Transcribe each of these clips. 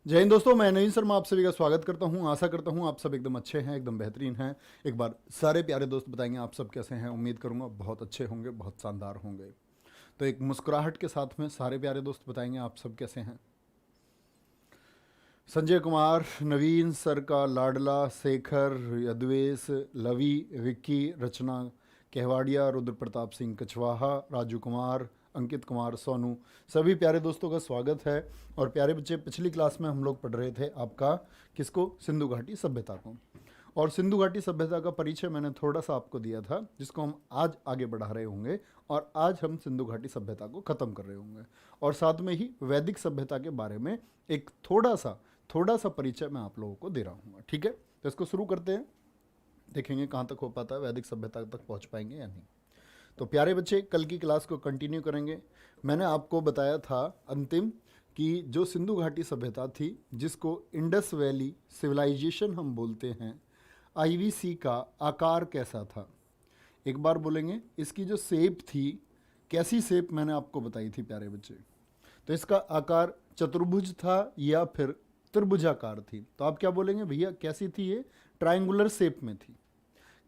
जय हिंद दोस्तों, मैं नवीन शर्मा आप सभी का स्वागत करता हूं। आशा करता हूं आप सब एकदम अच्छे हैं, एकदम बेहतरीन हैं। एक बार सारे प्यारे दोस्त बताएंगे आप सब कैसे हैं। उम्मीद करूंगा बहुत अच्छे होंगे, बहुत शानदार होंगे। तो एक मुस्कुराहट के साथ में सारे प्यारे दोस्त बताएंगे आप सब कैसे हैं। संजय कुमार, नवीन सर का लाडला, शेखर, यदवेश, लवी, विक्की, रचना केहवाड़िया, रुद्र प्रताप सिंह कछवाहा, राजू कुमार, अंकित कुमार, सोनू, सभी प्यारे दोस्तों का स्वागत है। और प्यारे बच्चे, पिछली क्लास में हम लोग पढ़ रहे थे आपका किसको, सिंधु घाटी सभ्यता को। और सिंधु घाटी सभ्यता का परिचय मैंने थोड़ा सा आपको दिया था, जिसको हम आज आगे बढ़ा रहे होंगे। और आज हम सिंधु घाटी सभ्यता को ख़त्म कर रहे होंगे और साथ में ही वैदिक सभ्यता के बारे में एक थोड़ा सा परिचय मैं आप लोगों को दे रहा हूँ। ठीक है, तो इसको शुरू करते हैं, देखेंगे कहाँ तक हो पाता है, वैदिक सभ्यता तक पहुँच पाएंगे या नहीं। तो प्यारे बच्चे, कल की क्लास को कंटिन्यू करेंगे। मैंने आपको बताया था अंतिम कि जो सिंधु घाटी सभ्यता थी, जिसको इंडस वैली सिविलाइजेशन हम बोलते हैं, आईवीसी का आकार कैसा था। एक बार बोलेंगे, इसकी जो शेप थी, कैसी शेप मैंने आपको बताई थी प्यारे बच्चे। तो इसका आकार चतुर्भुज था या फिर त्रिभुजाकार थी। तो आप क्या बोलेंगे, भैया कैसी थी ये, ट्रायंगुलर शेप में थी।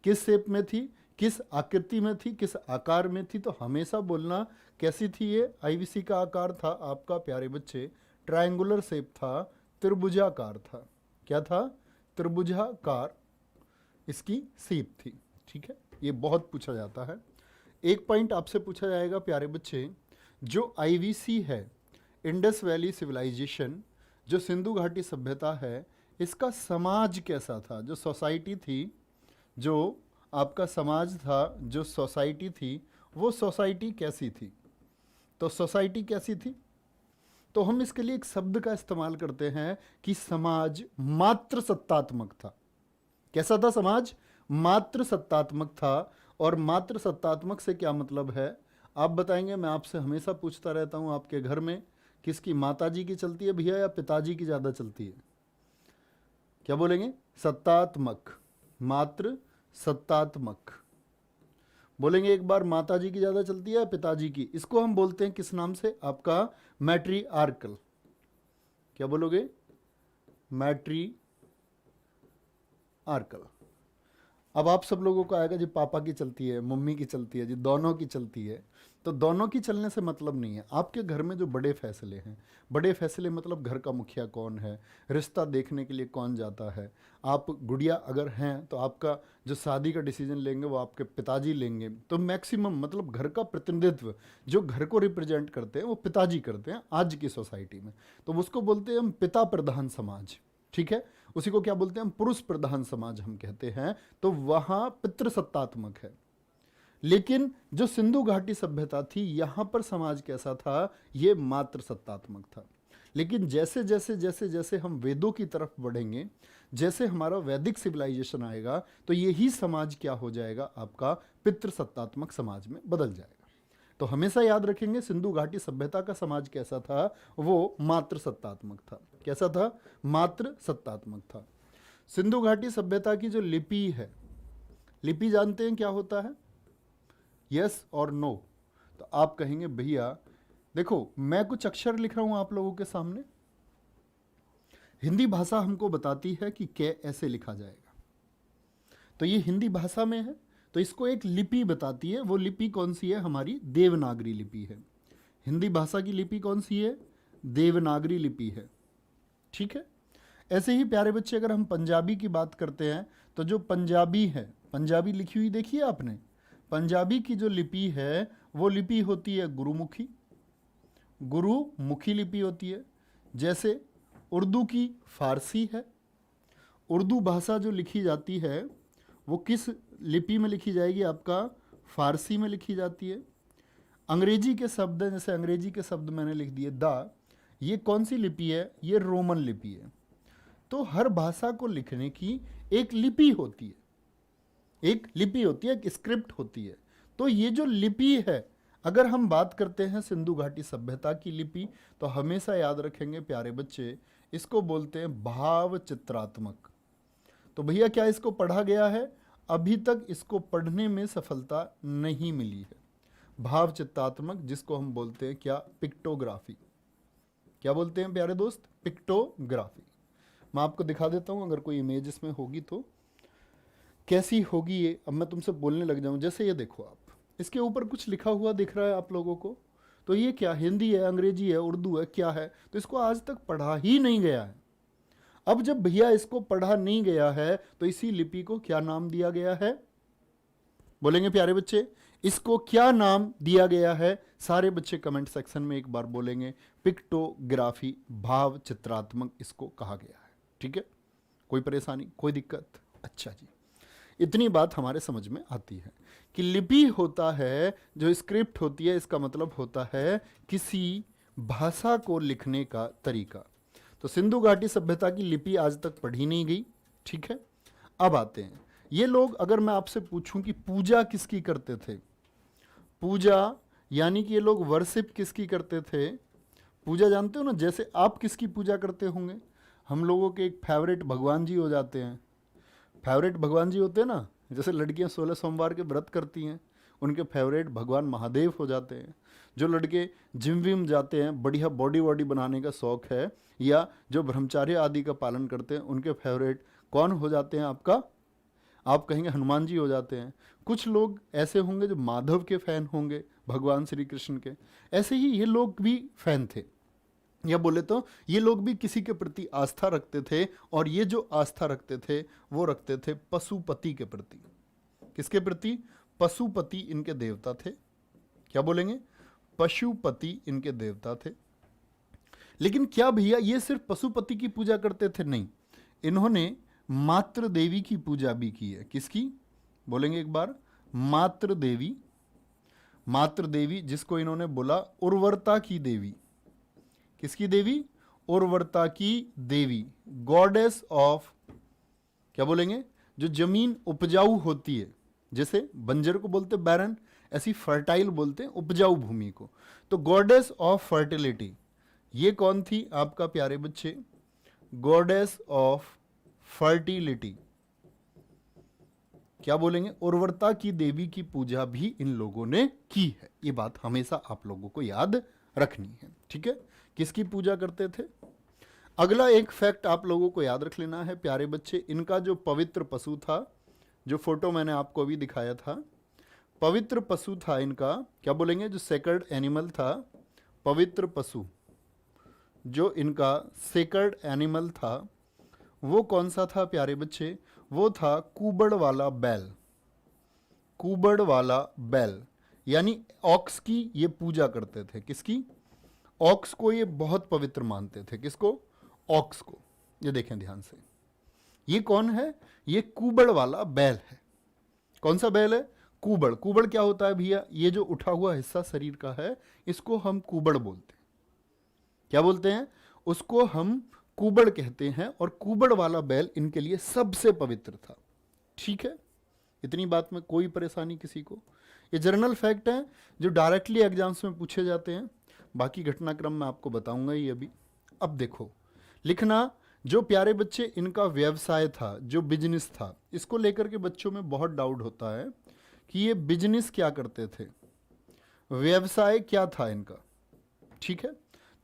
किस शेप में थी, किस आकृति में थी, किस आकार में थी। तो हमेशा बोलना कैसी थी ये, आईवीसी का आकार था आपका प्यारे बच्चे, ट्रायंगुलर शेप था, त्रिभुजाकार था। क्या था, त्रिभुजाकार इसकी शेप थी। ठीक है, ये बहुत पूछा जाता है। एक पॉइंट आपसे पूछा जाएगा प्यारे बच्चे, जो आईवीसी है, इंडस वैली सिविलाइजेशन, जो सिंधु घाटी सभ्यता है, इसका समाज कैसा था, जो सोसाइटी थी, जो आपका समाज था, जो सोसाइटी थी, वो सोसाइटी कैसी थी। तो सोसाइटी कैसी थी, तो हम इसके लिए एक शब्द का इस्तेमाल करते हैं कि समाज मात्र सत्तात्मक था। कैसा था समाज, मात्र सत्तात्मक था। और मात्र सत्तात्मक से क्या मतलब है, आप बताएंगे। मैं आपसे हमेशा पूछता रहता हूं, आपके घर में किसकी माताजी की चलती है भैया, या पिताजी की ज़्यादा चलती है। क्या बोलेंगे, सत्तात्मक, मात्र सत्तात्मक। बोलेंगे एक बार, माताजी की ज़्यादा चलती है या पिताजी की। इसको हम बोलते हैं किस नाम से, आपका मैट्रिआर्कल। क्या बोलोगे, मैट्रिआर्कल। अब आप सब लोगों को आएगा जी, पापा की चलती है, मम्मी की चलती है, जी दोनों की चलती है। तो दोनों की चलने से मतलब नहीं है। आपके घर में जो बड़े फैसले हैं, बड़े फैसले मतलब घर का मुखिया कौन है, रिश्ता देखने के लिए कौन जाता है, आप गुड़िया अगर हैं तो आपका जो शादी का डिसीजन लेंगे वो आपके पिताजी लेंगे। तो मैक्सिमम मतलब घर का प्रतिनिधित्व जो घर को रिप्रेजेंट करते हैं वो पिताजी करते हैं आज की सोसाइटी में। तो उसको बोलते हैं हम पिता प्रधान समाज। ठीक है, उसी को क्या बोलते हैं हम, पुरुष प्रधान समाज हम कहते हैं। तो वहां पितृसत्तात्मक है। लेकिन जो सिंधु घाटी सभ्यता थी, यहां पर समाज कैसा था, ये मात्र सत्तात्मक था। लेकिन जैसे जैसे जैसे जैसे हम वेदों की तरफ बढ़ेंगे, जैसे हमारा वैदिक सिविलाइजेशन आएगा, तो यही समाज क्या हो जाएगा, आपका पितृसत्तात्मक समाज में बदल जाएगा। तो हमेशा याद रखेंगे, सिंधु घाटी सभ्यता का समाज कैसा था, वो मात्र सत्तात्मक था। कैसा था, मात्र सत्तात्मक था। सिंधु घाटी सभ्यता की जो लिपि है, लिपि जानते हैं क्या होता है, यस और नो। तो आप कहेंगे भैया देखो, मैं कुछ अक्षर लिख रहा हूं आप लोगों के सामने, हिंदी भाषा हमको बताती है कि कै ऐसे लिखा जाएगा। तो ये हिंदी भाषा में है, तो इसको एक लिपि बताती है। वो लिपि कौन सी है, हमारी देवनागरी लिपि है। हिंदी भाषा की लिपि कौन सी है, देवनागरी लिपि है। ठीक है, ऐसे ही प्यारे बच्चे, अगर हम पंजाबी की बात करते हैं, तो जो पंजाबी है, पंजाबी लिखी हुई देखी है आपने, पंजाबी की जो लिपि है वो लिपि होती है गुरुमुखी, गुरुमुखी लिपि होती है। जैसे उर्दू की फारसी है, उर्दू भाषा जो लिखी जाती है वो किस लिपि में लिखी जाएगी, आपका फारसी में लिखी जाती है। अंग्रेजी के शब्द हैं, जैसे अंग्रेजी के शब्द मैंने लिख दिए द, ये कौन सी लिपि है, ये रोमन लिपि है। तो हर भाषा को लिखने की एक लिपि होती है, एक लिपि होती है, एक स्क्रिप्ट होती है। तो ये जो लिपि है, अगर हम बात करते हैं सिंधु घाटी सभ्यता की लिपि, तो हमेशा याद रखेंगे प्यारे बच्चे, इसको बोलते हैं भाव चित्रात्मक। तो भैया क्या इसको पढ़ा गया है, अभी तक इसको पढ़ने में सफलता नहीं मिली है। भाव चित्रात्मक, जिसको हम बोलते हैं क्या, पिक्टोग्राफी। क्या बोलते हैं प्यारे दोस्त? पिक्टोग्राफी। मैं आपको दिखा देता हूँ अगर कोई इमेज इसमें होगी तो कैसी होगी ये। अब मैं तुमसे बोलने लग जाऊँ, जैसे ये देखो आप, इसके ऊपर कुछ लिखा हुआ दिख रहा है आप लोगों को, तो ये क्या, हिंदी है, अंग्रेजी है, उर्दू है, क्या है? तो इसको आज तक पढ़ा ही नहीं गया है। अब जब भैया इसको पढ़ा नहीं गया है तो इसी लिपि को क्या नाम दिया गया है? बोलेंगे प्यारे बच्चे, इसको क्या नाम दिया गया है? सारे बच्चे कमेंट सेक्शन में एक बार बोलेंगे। पिक्टोग्राफी, भाव चित्रात्मक इसको कहा गया है। ठीक है, कोई परेशानी, कोई दिक्कत? अच्छा जी, इतनी बात हमारे समझ में आती है कि लिपि होता है जो स्क्रिप्ट होती है, इसका मतलब होता है किसी भाषा को लिखने का तरीका। तो सिंधु घाटी सभ्यता की लिपि आज तक पढ़ी नहीं गई। ठीक है, अब आते हैं ये लोग। अगर मैं आपसे पूछूं कि पूजा किसकी करते थे, पूजा यानी कि ये लोग वर्शिप किसकी करते थे? पूजा जानते हो ना, जैसे आप किसकी पूजा करते होंगे? हम लोगों के एक फेवरेट भगवान जी हो जाते हैं। फेवरेट भगवान जी होते हैं ना, जैसे लड़कियां 16 सोमवार के व्रत करती हैं, उनके फेवरेट भगवान महादेव हो जाते हैं। जो लड़के जिम विम जाते हैं, बढ़िया बॉडी वॉडी बनाने का शौक है, या जो ब्रह्मचार्य आदि का पालन करते हैं, उनके फेवरेट कौन हो जाते हैं आपका? आप कहेंगे हनुमान जी हो जाते हैं। कुछ लोग ऐसे होंगे जो माधव के फैन होंगे, भगवान श्री कृष्ण के। ऐसे ही ये लोग भी फैन थे, या बोले तो ये लोग भी किसी के प्रति आस्था रखते थे, और ये जो आस्था रखते थे वो रखते थे पशुपति के प्रति। किसके प्रति? पशुपति इनके देवता थे। क्या बोलेंगे? पशुपति इनके देवता थे। लेकिन क्या भैया ये सिर्फ पशुपति की पूजा करते थे? नहीं, इन्होंने मातृ देवी की पूजा भी की है। किसकी? बोलेंगे एक बार, मातृ देवी। मातृ देवी जिसको इन्होंने बोला उर्वरता की देवी। किसकी देवी? उर्वरता की देवी, गॉडेस ऑफ, क्या बोलेंगे, जो जमीन उपजाऊ होती है। जैसे बंजर को बोलते बैरन, ऐसी फर्टाइल बोलते हैं उपजाऊ भूमि को। तो गॉडेस ऑफ फर्टिलिटी, ये कौन थी आपका प्यारे बच्चे? Goddess of fertility. क्या बोलेंगे? उर्वरता की देवी की पूजा भी इन लोगों ने की है। ये बात हमेशा आप लोगों को याद रखनी है। ठीक है, किसकी पूजा करते थे? अगला एक फैक्ट आप लोगों को याद रख लेना है प्यारे बच्चे। इनका जो पवित्र पशु था, जो फोटो मैंने आपको अभी दिखाया था, पवित्र पशु था इनका, क्या बोलेंगे, जो सेक्रेड एनिमल था, पवित्र पशु जो इनका सेक्रेड एनिमल था, वो कौन सा था प्यारे बच्चे? वो था कुबड़ वाला बैल। कुबड़ वाला बैल, यानी ऑक्स की ये पूजा करते थे। किसकी? ऑक्स को ये बहुत पवित्र मानते थे। किसको? ऑक्स को। ये देखें ध्यान से, ये कौन है? ये कुबड़ वाला बैल है। कौन सा बैल है? कुबड़। कुबड़ क्या होता है भैया? ये जो उठा हुआ हिस्सा शरीर का है, इसको हम कुबड़ बोलते हैं। क्या बोलते हैं? उसको हम कुबड़ कहते हैं। और कुबड़ वाला बैल इनके लिए सबसे पवित्र था। ठीक है, इतनी बात में कोई परेशानी किसी को? ये जर्नल फैक्ट हैं जो डायरेक्टली एग्जाम्स में पूछे जाते हैं। बाकी घटनाक्रम मैं आपको बताऊंगा ही अभी। अब देखो, लिखना जो प्यारे बच्चे इनका व्यवसाय था, जो बिजनेस था, इसको लेकर के बच्चों में बहुत डाउट होता है कि ये बिजनेस क्या करते थे, व्यवसाय क्या था इनका। ठीक है,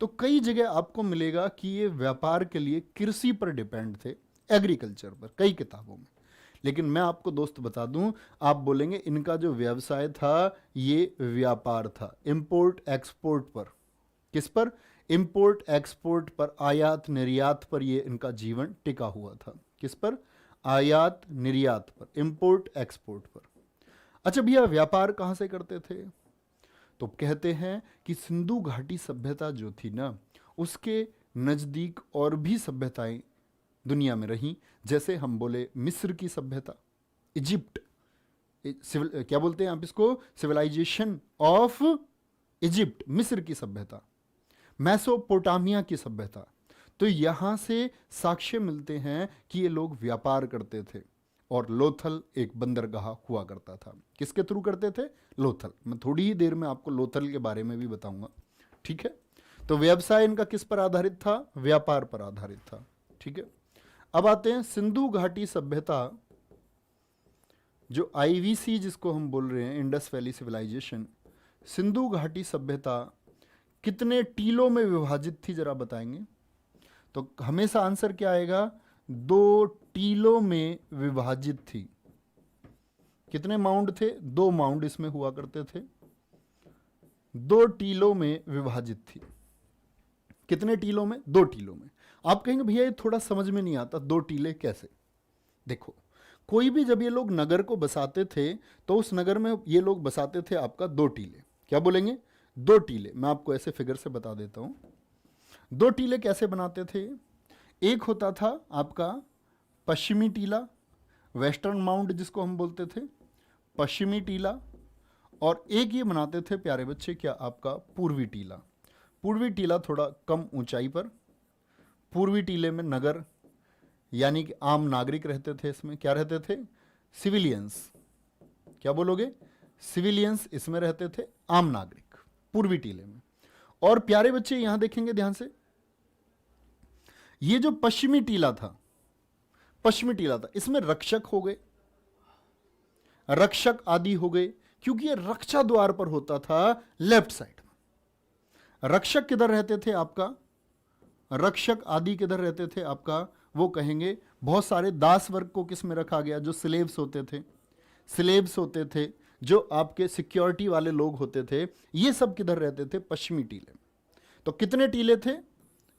तो कई जगह आपको मिलेगा कि ये व्यापार के लिए कृषि पर डिपेंड थे, एग्रीकल्चर पर, कई किताबों में। लेकिन मैं आपको दोस्त बता दूं, आप बोलेंगे इनका जो व्यवसाय था ये व्यापार था, इंपोर्ट एक्सपोर्ट पर। किस पर? इंपोर्ट एक्सपोर्ट पर, आयात निर्यात पर ये इनका जीवन टिका हुआ था। किस पर? आयात निर्यात पर, इंपोर्ट एक्सपोर्ट पर। अच्छा भैया, व्यापार कहाँ से करते थे? तो कहते हैं कि सिंधु घाटी सभ्यता जो थी ना, उसके नज़दीक और भी सभ्यताएं दुनिया में रहीं। जैसे हम बोले मिस्र की सभ्यता, इजिप्ट, क्या बोलते हैं आप इसको? सिविलाइजेशन ऑफ इजिप्ट, मिस्र की सभ्यता, मेसोपोटामिया की सभ्यता। तो यहाँ से साक्ष्य मिलते हैं कि ये लोग व्यापार करते थे। और लोथल एक बंदरगाह हुआ करता था। किसके थ्रू करते थे? लोथल। मैं थोड़ी ही देर में आपको लोथल के बारे में भी बताऊंगा। ठीक है, तो व्यवसाय इनका किस पर आधारित था? व्यापार पर आधारित था। ठीक है, अब आते हैं सिंधु घाटी सभ्यता, जो आईवीसी जिसको हम बोल रहे हैं, इंडस वैली सिविलाइजेशन, सिंधु घाटी सभ्यता कितने टीलों में विभाजित थी जरा बताएंगे? तो हमेशा आंसर क्या आएगा? 2 टीलों में विभाजित थी। कितने माउंड थे? 2 माउंड इसमें हुआ करते थे। 2 टीलों में विभाजित थी। कितने टीलों में? 2 टीलों में। आप कहेंगे भैया ये थोड़ा समझ में नहीं आता, 2 टीले कैसे? देखो, कोई भी जब ये लोग नगर को बसाते थे तो उस नगर में ये लोग बसाते थे आपका 2 टीले। क्या बोलेंगे? 2 टीले। मैं आपको ऐसे फिगर से बता देता हूं। 2 टीले कैसे बनाते थे? एक होता था आपका पश्चिमी टीला, वेस्टर्न माउंट जिसको हम बोलते थे, पश्चिमी टीला, और एक ये बनाते थे प्यारे बच्चे क्या आपका पूर्वी टीला। पूर्वी टीला थोड़ा कम ऊंचाई पर। पूर्वी टीले में नगर यानी कि आम नागरिक रहते थे। इसमें क्या रहते थे? सिविलियंस। क्या बोलोगे? सिविलियंस इसमें रहते थे, आम नागरिक पूर्वी टीले में। और प्यारे बच्चे यहां देखेंगे ध्यान से, ये जो पश्चिमी टीला था, पश्चिमी टीला था, इसमें रक्षक हो गए, रक्षक आदि हो गए, क्योंकि ये रक्षा द्वार पर होता था लेफ्ट साइड में। रक्षक किधर रहते थे आपका? रक्षक आदि किधर रहते थे आपका? वो कहेंगे बहुत सारे दास वर्ग को किस में रखा गया? जो स्लेव्स होते थे, स्लेव्स होते थे, जो आपके सिक्योरिटी वाले लोग होते थे, ये सब किधर रहते थे? पश्चिमी टीले में। तो कितने टीले थे?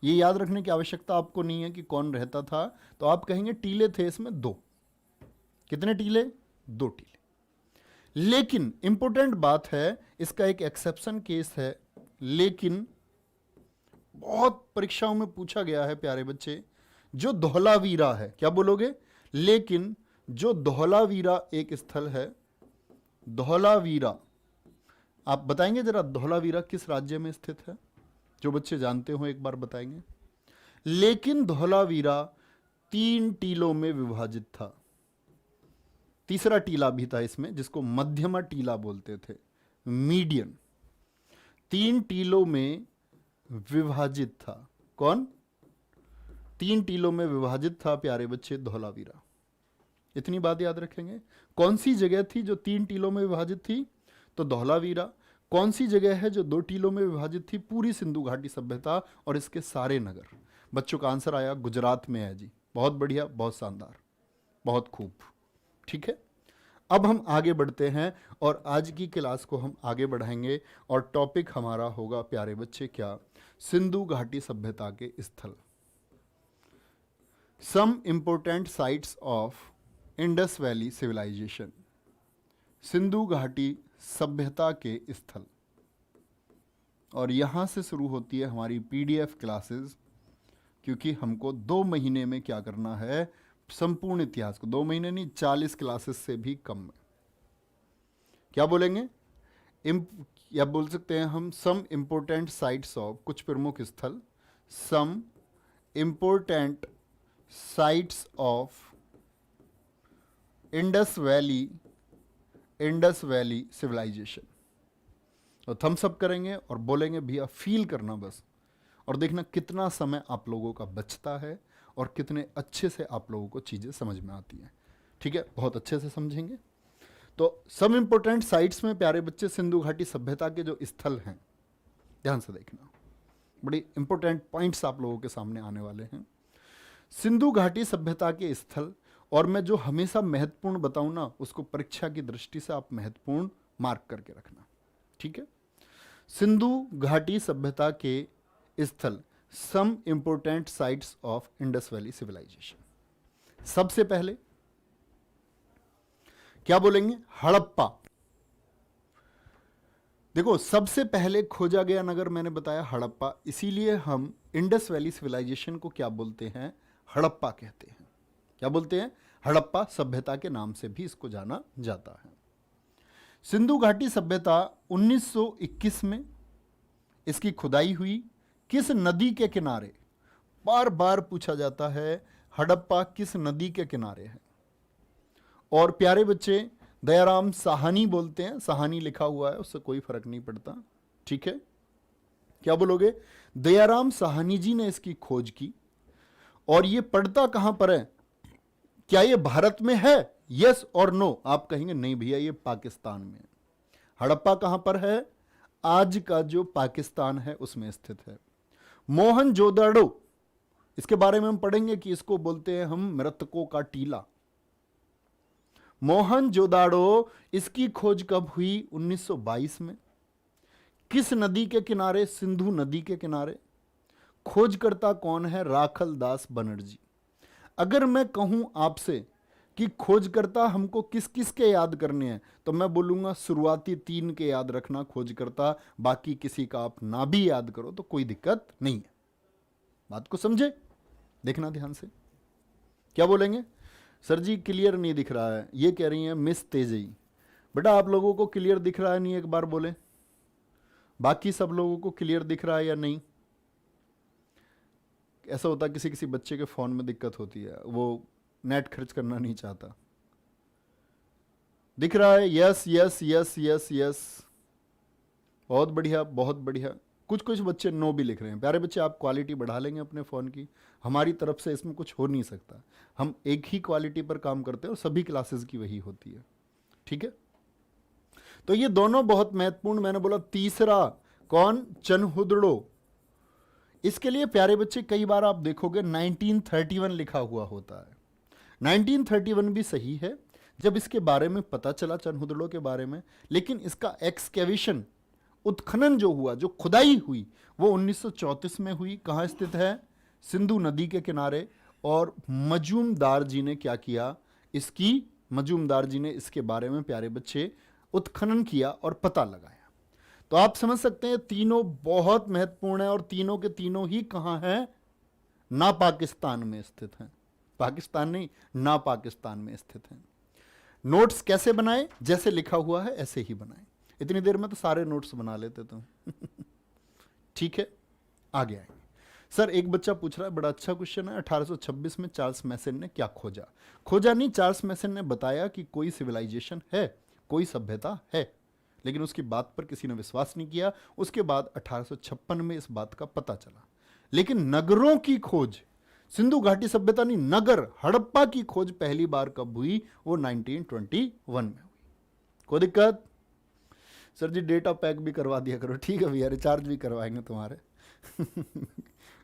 ये याद रखने की आवश्यकता आपको नहीं है कि कौन रहता था, तो आप कहेंगे टीले थे इसमें 2। कितने टीले? 2 टीले। लेकिन इंपॉर्टेंट बात है, इसका एक एक्सेप्शन केस है, लेकिन बहुत परीक्षाओं में पूछा गया है प्यारे बच्चे, जो धौलावीरा है। क्या बोलोगे? लेकिन जो धौलावीरा एक स्थल है, धौलावीरा, आप बताएंगे जरा धौलावीरा किस राज्य में स्थित है? जो बच्चे जानते हो एक बार बताएंगे। लेकिन धौलावीरा 3 टीलों में विभाजित था। तीसरा टीला भी था इसमें, जिसको मध्यमा टीला बोलते थे, मीडियन। 3 टीलों में विभाजित था। कौन? 3 टीलों में विभाजित था प्यारे बच्चे धौलावीरा। इतनी बात याद रखेंगे। कौन सी जगह थी जो 3 टीलों में विभाजित थी? तो धौलावीरा। कौन सी जगह है जो 2 टीलों में विभाजित थी? पूरी सिंधु घाटी सभ्यता और इसके सारे नगर। बच्चों का आंसर आया गुजरात में है जी। बहुत बढ़िया, बहुत शानदार, बहुत खूब। ठीक है, अब हम आगे बढ़ते हैं और आज की क्लास को हम आगे बढ़ाएंगे और टॉपिक हमारा होगा प्यारे बच्चे क्या? सिंधु घाटी सभ्यता के स्थल। Some important sites of Indus valley civilisation. Sindhu घाटी सभ्यता के स्थल। और यहां से शुरू होती है हमारी पीडीएफ क्लासेस, क्योंकि हमको 2 महीने में क्या करना है? संपूर्ण इतिहास को। 2 महीने नहीं, 40 क्लासेस से भी कम में। क्या बोलेंगे? या बोल सकते हैं हम सम इंपोर्टेंट साइट्स ऑफ, कुछ प्रमुख स्थल, some important sites of Indus valley civilisation. तो थम्स अप करेंगे और बोलेंगे भैया फील करना बस, और देखना कितना समय आप लोगों का बचता है और कितने अच्छे से आप लोगों को चीज़ें समझ में आती हैं। ठीक है, बहुत अच्छे से समझेंगे। तो सम इंपोर्टेंट साइट्स में प्यारे बच्चे सिंधु घाटी सभ्यता के जो स्थल हैं, ध्यान से देखना, बड़ी इंपॉर्टेंट पॉइंट्स आप लोगों के सामने आने वाले हैं। सिंधु घाटी सभ्यता के स्थल, और मैं जो हमेशा महत्वपूर्ण बताऊं ना, उसको परीक्षा की दृष्टि से आप महत्वपूर्ण मार्क करके रखना। ठीक है, सिंधु घाटी सभ्यता के स्थल, some important sites of Indus valley civilisation. सबसे पहले क्या बोलेंगे? हड़प्पा। देखो, सबसे पहले खोजा गया नगर मैंने बताया हड़प्पा, इसीलिए हम इंडस वैली सिविलाइजेशन को क्या बोलते हैं? हड़प्पा कहते हैं। क्या बोलते हैं? हड़प्पा सभ्यता के नाम से भी इसको जाना जाता है। सिंधु घाटी सभ्यता 1921 में इसकी खुदाई हुई। किस नदी के किनारे? बार बार पूछा जाता है हड़प्पा किस नदी के किनारे है। और प्यारे बच्चे, दयाराम साहनी बोलते हैं, साहनी लिखा हुआ है, उससे कोई फर्क नहीं पड़ता। ठीक है, क्या बोलोगे? दयाराम साहनी जी ने इसकी खोज की। और ये पड़ता कहां पर है? क्या ये भारत में है? यस और नो। आप कहेंगे नहीं भैया ये पाकिस्तान में है। हड़प्पा कहां पर है? आज का जो पाकिस्तान है उसमें स्थित है। मोहनजोदड़ो, इसके बारे में हम पढ़ेंगे कि इसको बोलते हैं हम मृतकों का टीला। मोहनजोदड़ो, इसकी खोज कब हुई? 1922 में। किस नदी के किनारे? सिंधु नदी के किनारे। खोजकर्ता कौन है? राखल दास बनर्जी। अगर मैं कहूं आपसे कि खोजकर्ता हमको किस किस के याद करने हैं, तो मैं बोलूंगा शुरुआती 3 के याद रखना खोजकर्ता, बाकी किसी का आप ना भी याद करो तो कोई दिक्कत नहीं है। बात को समझे? देखना ध्यान से। क्या बोलेंगे? सर जी क्लियर नहीं दिख रहा है, ये कह रही हैं मिस तेजई। बेटा आप लोगों को क्लियर दिख रहा है नहीं? एक बार बोले। बाकी सब लोगों को क्लियर दिख रहा है या नहीं? ऐसा होता है किसी किसी बच्चे के फ़ोन में दिक्कत होती है, वो नेट खर्च करना नहीं चाहता। दिख रहा है? Yes yes yes yes yes, बहुत बढ़िया बहुत बढ़िया। कुछ कुछ बच्चे नो भी लिख रहे हैं। प्यारे बच्चे, आप क्वालिटी बढ़ा लेंगे अपने फ़ोन की, हमारी तरफ से इसमें कुछ हो नहीं सकता। हम एक ही क्वालिटी पर काम करते हैं और सभी क्लासेस की वही होती है। ठीक है, तो ये दोनों बहुत महत्वपूर्ण। मैंने बोला तीसरा कौन? चनहुदड़ो। इसके लिए प्यारे बच्चे कई बार आप देखोगे 1931 लिखा हुआ होता है। 1931 भी सही है, जब इसके बारे में पता चला चनहुदड़ो के बारे में, लेकिन इसका एक्सकेवेशन, उत्खनन जो हुआ, जो खुदाई हुई, वो 1934 में हुई। कहाँ स्थित है? सिंधु नदी के किनारे। और मजूमदार जी ने क्या किया? मजूमदार जी ने इसके बारे में प्यारे बच्चे उत्खनन किया और पता लगाया। तो आप समझ सकते हैं तीनों बहुत महत्वपूर्ण है, और तीनों के तीनों ही कहाँ हैं? ना पाकिस्तान में स्थित हैं। पाकिस्तान नहीं, ना पाकिस्तान में स्थित हैं। नोट्स कैसे बनाए? जैसे लिखा हुआ है ऐसे ही बनाए। इतनी देर में तो सारे नोट्स बना लेते तुम। ठीक है, आगे आएंगे। सर एक बच्चा पूछ रहा है, बड़ा अच्छा क्वेश्चन है, 1826 में चार्ल्स मैसन ने क्या खोजा? खोजा नहीं, चार्ल्स मैसन ने बताया कि कोई सिविलाइजेशन है, कोई सभ्यता है, लेकिन उसकी बात पर किसी ने विश्वास नहीं किया। उसके बाद 1856 में इस बात का पता चला। लेकिन नगरों की खोज, सिंधु घाटी सभ्यता नहीं, नगर हड़प्पा की खोज पहली बार कब हुई? वो 1921 में हुई। कोई दिक्कत? सर जी डेटा पैक भी करवा दिया करो। ठीक है भैया, रिचार्ज भी करवाएंगे तुम्हारे।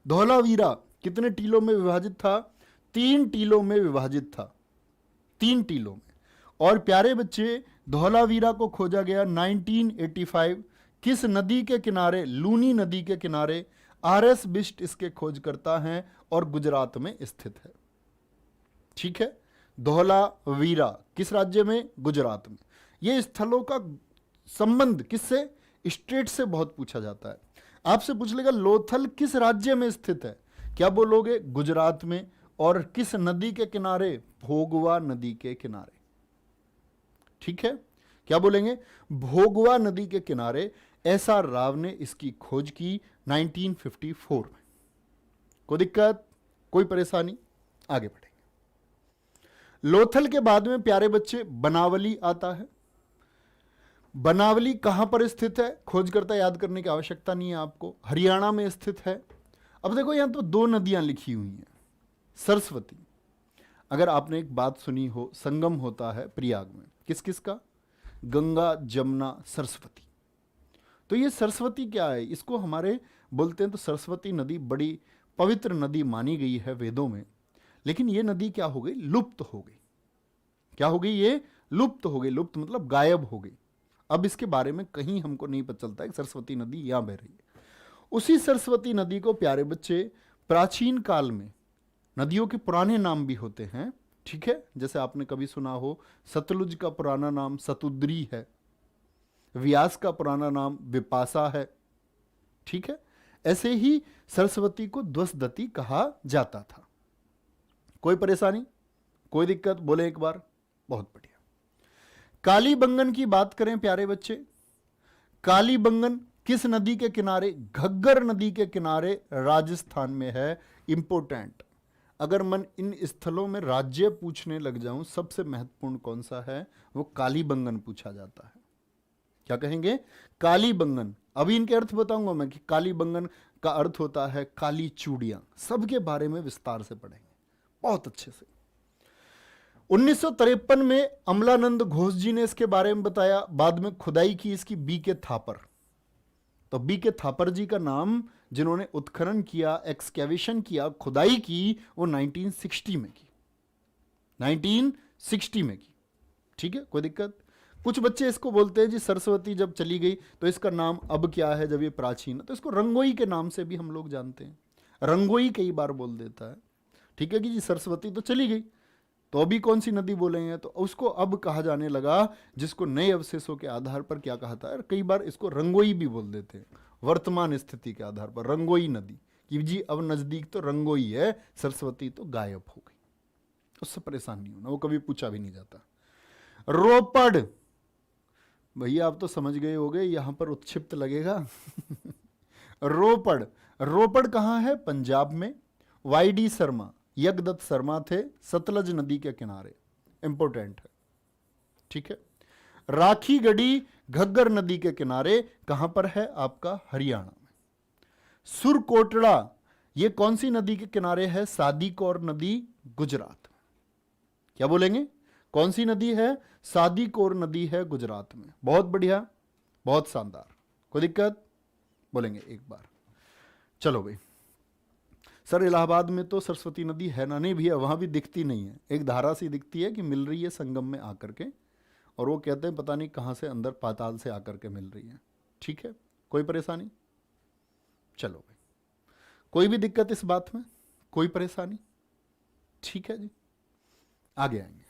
धौलावीरा कितने टीलों में विभाजित था? 3 टीलों में विभाजित था, 3 टीलों में। और प्यारे बच्चे धौलावीरा को खोजा गया 1985। किस नदी के किनारे? लूनी नदी के किनारे। RS बिष्ट इसके खोजकर्ता हैं और गुजरात में स्थित है। ठीक है, धौलावीरा किस राज्य में? गुजरात में। ये स्थलों का संबंध किससे? स्टेट से बहुत पूछा जाता है। आपसे पूछ लेगा लोथल किस राज्य में स्थित है? क्या बोलोगे? गुजरात में। और किस नदी के किनारे? भोगवा नदी के किनारे। ठीक है, क्या बोलेंगे? भोगवा नदी के किनारे। SR राव ने इसकी खोज की 1954 में। कोई दिक्कत? कोई परेशानी? आगे बढ़ेंगे। लोथल के बाद में प्यारे बच्चे बनावली आता है। बनावली कहां पर स्थित है? खोजकर्ता याद करने की आवश्यकता नहीं है आपको, हरियाणा में स्थित है। अब देखो यहां तो 2 नदियां लिखी हुई हैं। सरस्वती, अगर आपने एक बात सुनी हो, संगम होता है प्रयाग में, किस किस का? गंगा, जमुना, सरस्वती। तो ये सरस्वती क्या है? इसको हमारे बोलते हैं तो सरस्वती नदी बड़ी पवित्र नदी मानी गई है वेदों में। लेकिन ये नदी क्या हो गई? लुप्त हो गई। क्या हो गई? ये लुप्त हो गई। लुप्त मतलब गायब हो गई। अब इसके बारे में कहीं हमको नहीं पता चलता है कि सरस्वती नदी यहां बह रही है। उसी सरस्वती नदी को प्यारे बच्चे प्राचीन काल में, नदियों के पुराने नाम भी होते हैं। ठीक है, जैसे आपने कभी सुना हो सतलुज का पुराना नाम सतुद्री है, व्यास का पुराना नाम विपासा है। ठीक है, ऐसे ही सरस्वती को द्वसदती कहा जाता था। कोई परेशानी? कोई दिक्कत? बोले एक बार। बहुत बढ़िया। कालीबंगन की बात करें प्यारे बच्चे, कालीबंगन किस नदी के किनारे? घग्गर नदी के किनारे, राजस्थान में है। इंपोर्टेंट। अगर मैं इन स्थलों में राज्य पूछने लग जाऊं, सबसे महत्वपूर्ण कौन सा है? वो कालीबंगन पूछा जाता है। क्या कहेंगे? कालीबंगन। अभी इनके अर्थ बताऊंगा मैं कि कालीबंगन का अर्थ होता है काली चूड़ियां। सबके बारे में विस्तार से पढ़ेंगे बहुत अच्छे से। 1953 में अमलानंद घोष जी ने इसके बारे में बताया। बाद में खुदाई की इसकी BK थापर। तो बी के थापर जी का नाम, जिन्होंने उत्खनन किया, एक्सकेवेशन किया, खुदाई की, वो 1960 में की, 1960 में की। ठीक है, कोई दिक्कत? कुछ बच्चे इसको बोलते हैं जी सरस्वती जब चली गई तो इसका नाम अब क्या है, जब ये प्राचीन है, तो इसको रंगोई के नाम से भी हम लोग जानते हैं। रंगोई कई बार बोल देता है। ठीक है कि जी सरस्वती तो चली गई, तो अभी कौन सी नदी बोलेंगे, तो उसको अब कहा जाने लगा, जिसको नए अवशेषों के आधार पर क्या कहा था, कई बार इसको रंगोई भी बोल देते हैं, वर्तमान स्थिति के आधार पर रंगोई नदी, कि जी अब नजदीक तो रंगोई है, सरस्वती तो गायब हो गई। उससे परेशान नहीं होना, वो कभी पूछा भी नहीं जाता। रोपड़, भैया आप तो समझ गए होगे, यहां पर उत्क्षिप्त लगेगा। रोपड़, रोपड़ कहां है? पंजाब में। वाई.डी. शर्मा, यज्ञदत्त शर्मा थे, सतलज नदी के किनारे, इंपोर्टेंट है। ठीक है। राखी गढ़ी घग्गर नदी के किनारे, कहां पर है? आपका हरियाणा में। सुरकोटड़ा, ये कौन सी नदी के किनारे है? सादीकोर नदी, गुजरात में। क्या बोलेंगे? कौन सी नदी है? सादीकोर नदी है गुजरात में। बहुत बढ़िया, बहुत शानदार, कोई दिक्कत? बोलेंगे एक बार। चलो भाई, सर इलाहाबाद में तो सरस्वती नदी है ना? नहीं भैया, वहां भी दिखती नहीं है, एक धारा सी दिखती है कि मिल रही है संगम में आकर के, और वो कहते हैं पता नहीं कहां से, अंदर पाताल से आकर के मिल रही है। ठीक है, कोई परेशानी? चलो भाई, कोई भी दिक्कत इस बात में, कोई परेशानी? ठीक है जी, आगे आएंगे।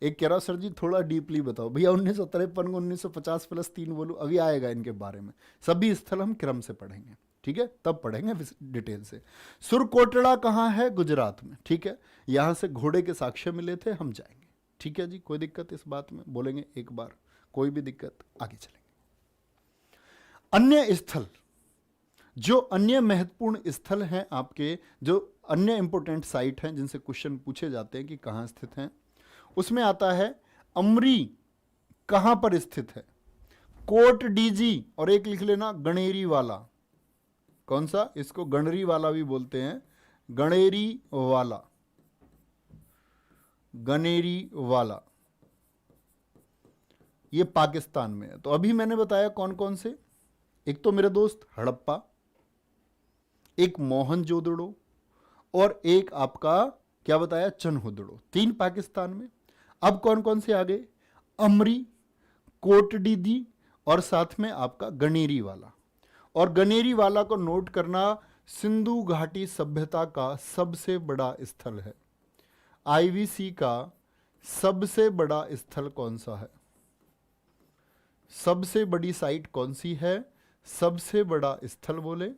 एक कह रहा सर जी थोड़ा डीपली बताओ। भैया 1953 को 1950 प्लस 3 बोलूं, अभी आएगा इनके बारे में। सभी स्थल हम क्रम से पढ़ेंगे, ठीक है, तब पढ़ेंगे डिटेल से। सुरकोटड़ा कहाँ है? गुजरात में। ठीक है, यहां से घोड़े के साक्ष्य मिले थे, हम जाएंगे। ठीक है जी, कोई दिक्कत इस बात में? बोलेंगे एक बार, कोई भी दिक्कत? आगे चलेंगे। अन्य स्थल, जो अन्य महत्वपूर्ण स्थल हैं आपके, जो अन्य इंपोर्टेंट साइट हैं जिनसे क्वेश्चन पूछे जाते हैं कि कहां स्थित हैं, उसमें आता है अमरी कहां पर स्थित है? कोट डीजी, और एक लिख लेना गणेरी वाला। कौन सा? इसको गणरी वाला भी बोलते हैं, गणेरी वाला, गनेरी वाला, ये पाकिस्तान में है। तो अभी मैंने बताया कौन कौन से, एक तो मेरे दोस्त हड़प्पा, एक मोहनजोदड़ो, और एक आपका क्या बताया? चनहुदड़ो। 3 पाकिस्तान में। अब कौन कौन से आ गए? अमरी, कोटडीदी, और साथ में आपका गनेरी वाला। और गनेरी वाला को नोट करना, सिंधु घाटी सभ्यता का सबसे बड़ा स्थल है। आईवीसी का सबसे बड़ा स्थल कौन सा है? सबसे बड़ी साइट कौन सी है? सबसे बड़ा स्थल बोले,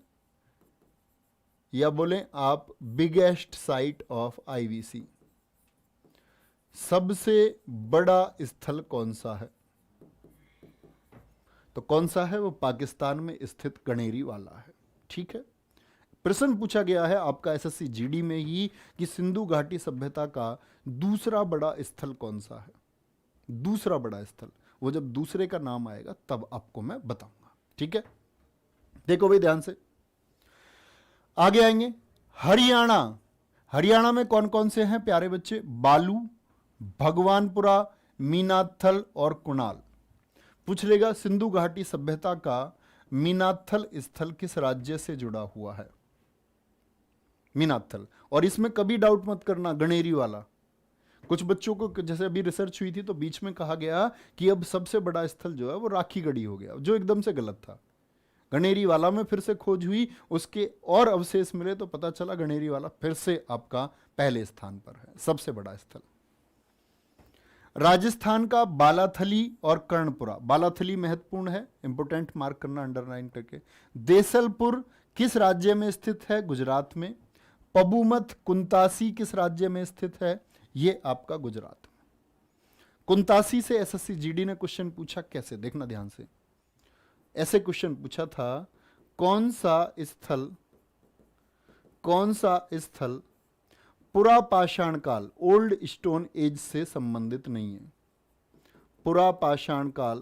या बोले आप बिगेस्ट साइट ऑफ आईवीसी? सबसे बड़ा स्थल कौन सा है? तो कौन सा है? वो पाकिस्तान में स्थित गणेरी वाला है। ठीक है, प्रश्न पूछा गया है आपका एसएससी जीडी में ही कि सिंधु घाटी सभ्यता का दूसरा बड़ा स्थल कौन सा है? दूसरा बड़ा स्थल, वो जब दूसरे का नाम आएगा तब आपको मैं बताऊंगा। ठीक है, देखो भाई ध्यान से, आगे आएंगे। हरियाणा, हरियाणा में कौन कौन से हैं प्यारे बच्चे? बालू, भगवानपुरा, मीनाथल और कुणाल। पूछ लेगा सिंधु घाटी सभ्यता का मीनाथल स्थल किस राज्य से जुड़ा हुआ है? मीनाथल, और इसमें कभी डाउट मत करना गणेरी वाला। कुछ बच्चों को जैसे अभी रिसर्च हुई थी तो बीच में कहा गया कि अब सबसे बड़ा स्थल जो है वो राखीगढ़ी हो गया, जो एकदम से गलत था। गणेरी वाला में फिर से खोज हुई, उसके और अवशेष मिले तो पता चला गणेरी वाला फिर से आपका पहले स्थान पर है, सबसे बड़ा स्थल। राजस्थान का बालाथली और कर्णपुरा, बालाथली महत्वपूर्ण है, इंपोर्टेंट, मार्क करना अंडरलाइन करके। देसलपुर किस राज्य में स्थित है? गुजरात में। पबूमत कुंतासी किस राज्य में स्थित है? ये आपका गुजरात में। कुंतासी से एसएससी जीडी ने क्वेश्चन पूछा, कैसे? देखना ध्यान से। ऐसे क्वेश्चन पूछा था, कौन सा स्थल पुरा पाषाण काल, ओल्ड स्टोन एज से संबंधित नहीं है? पुरा पाषाण काल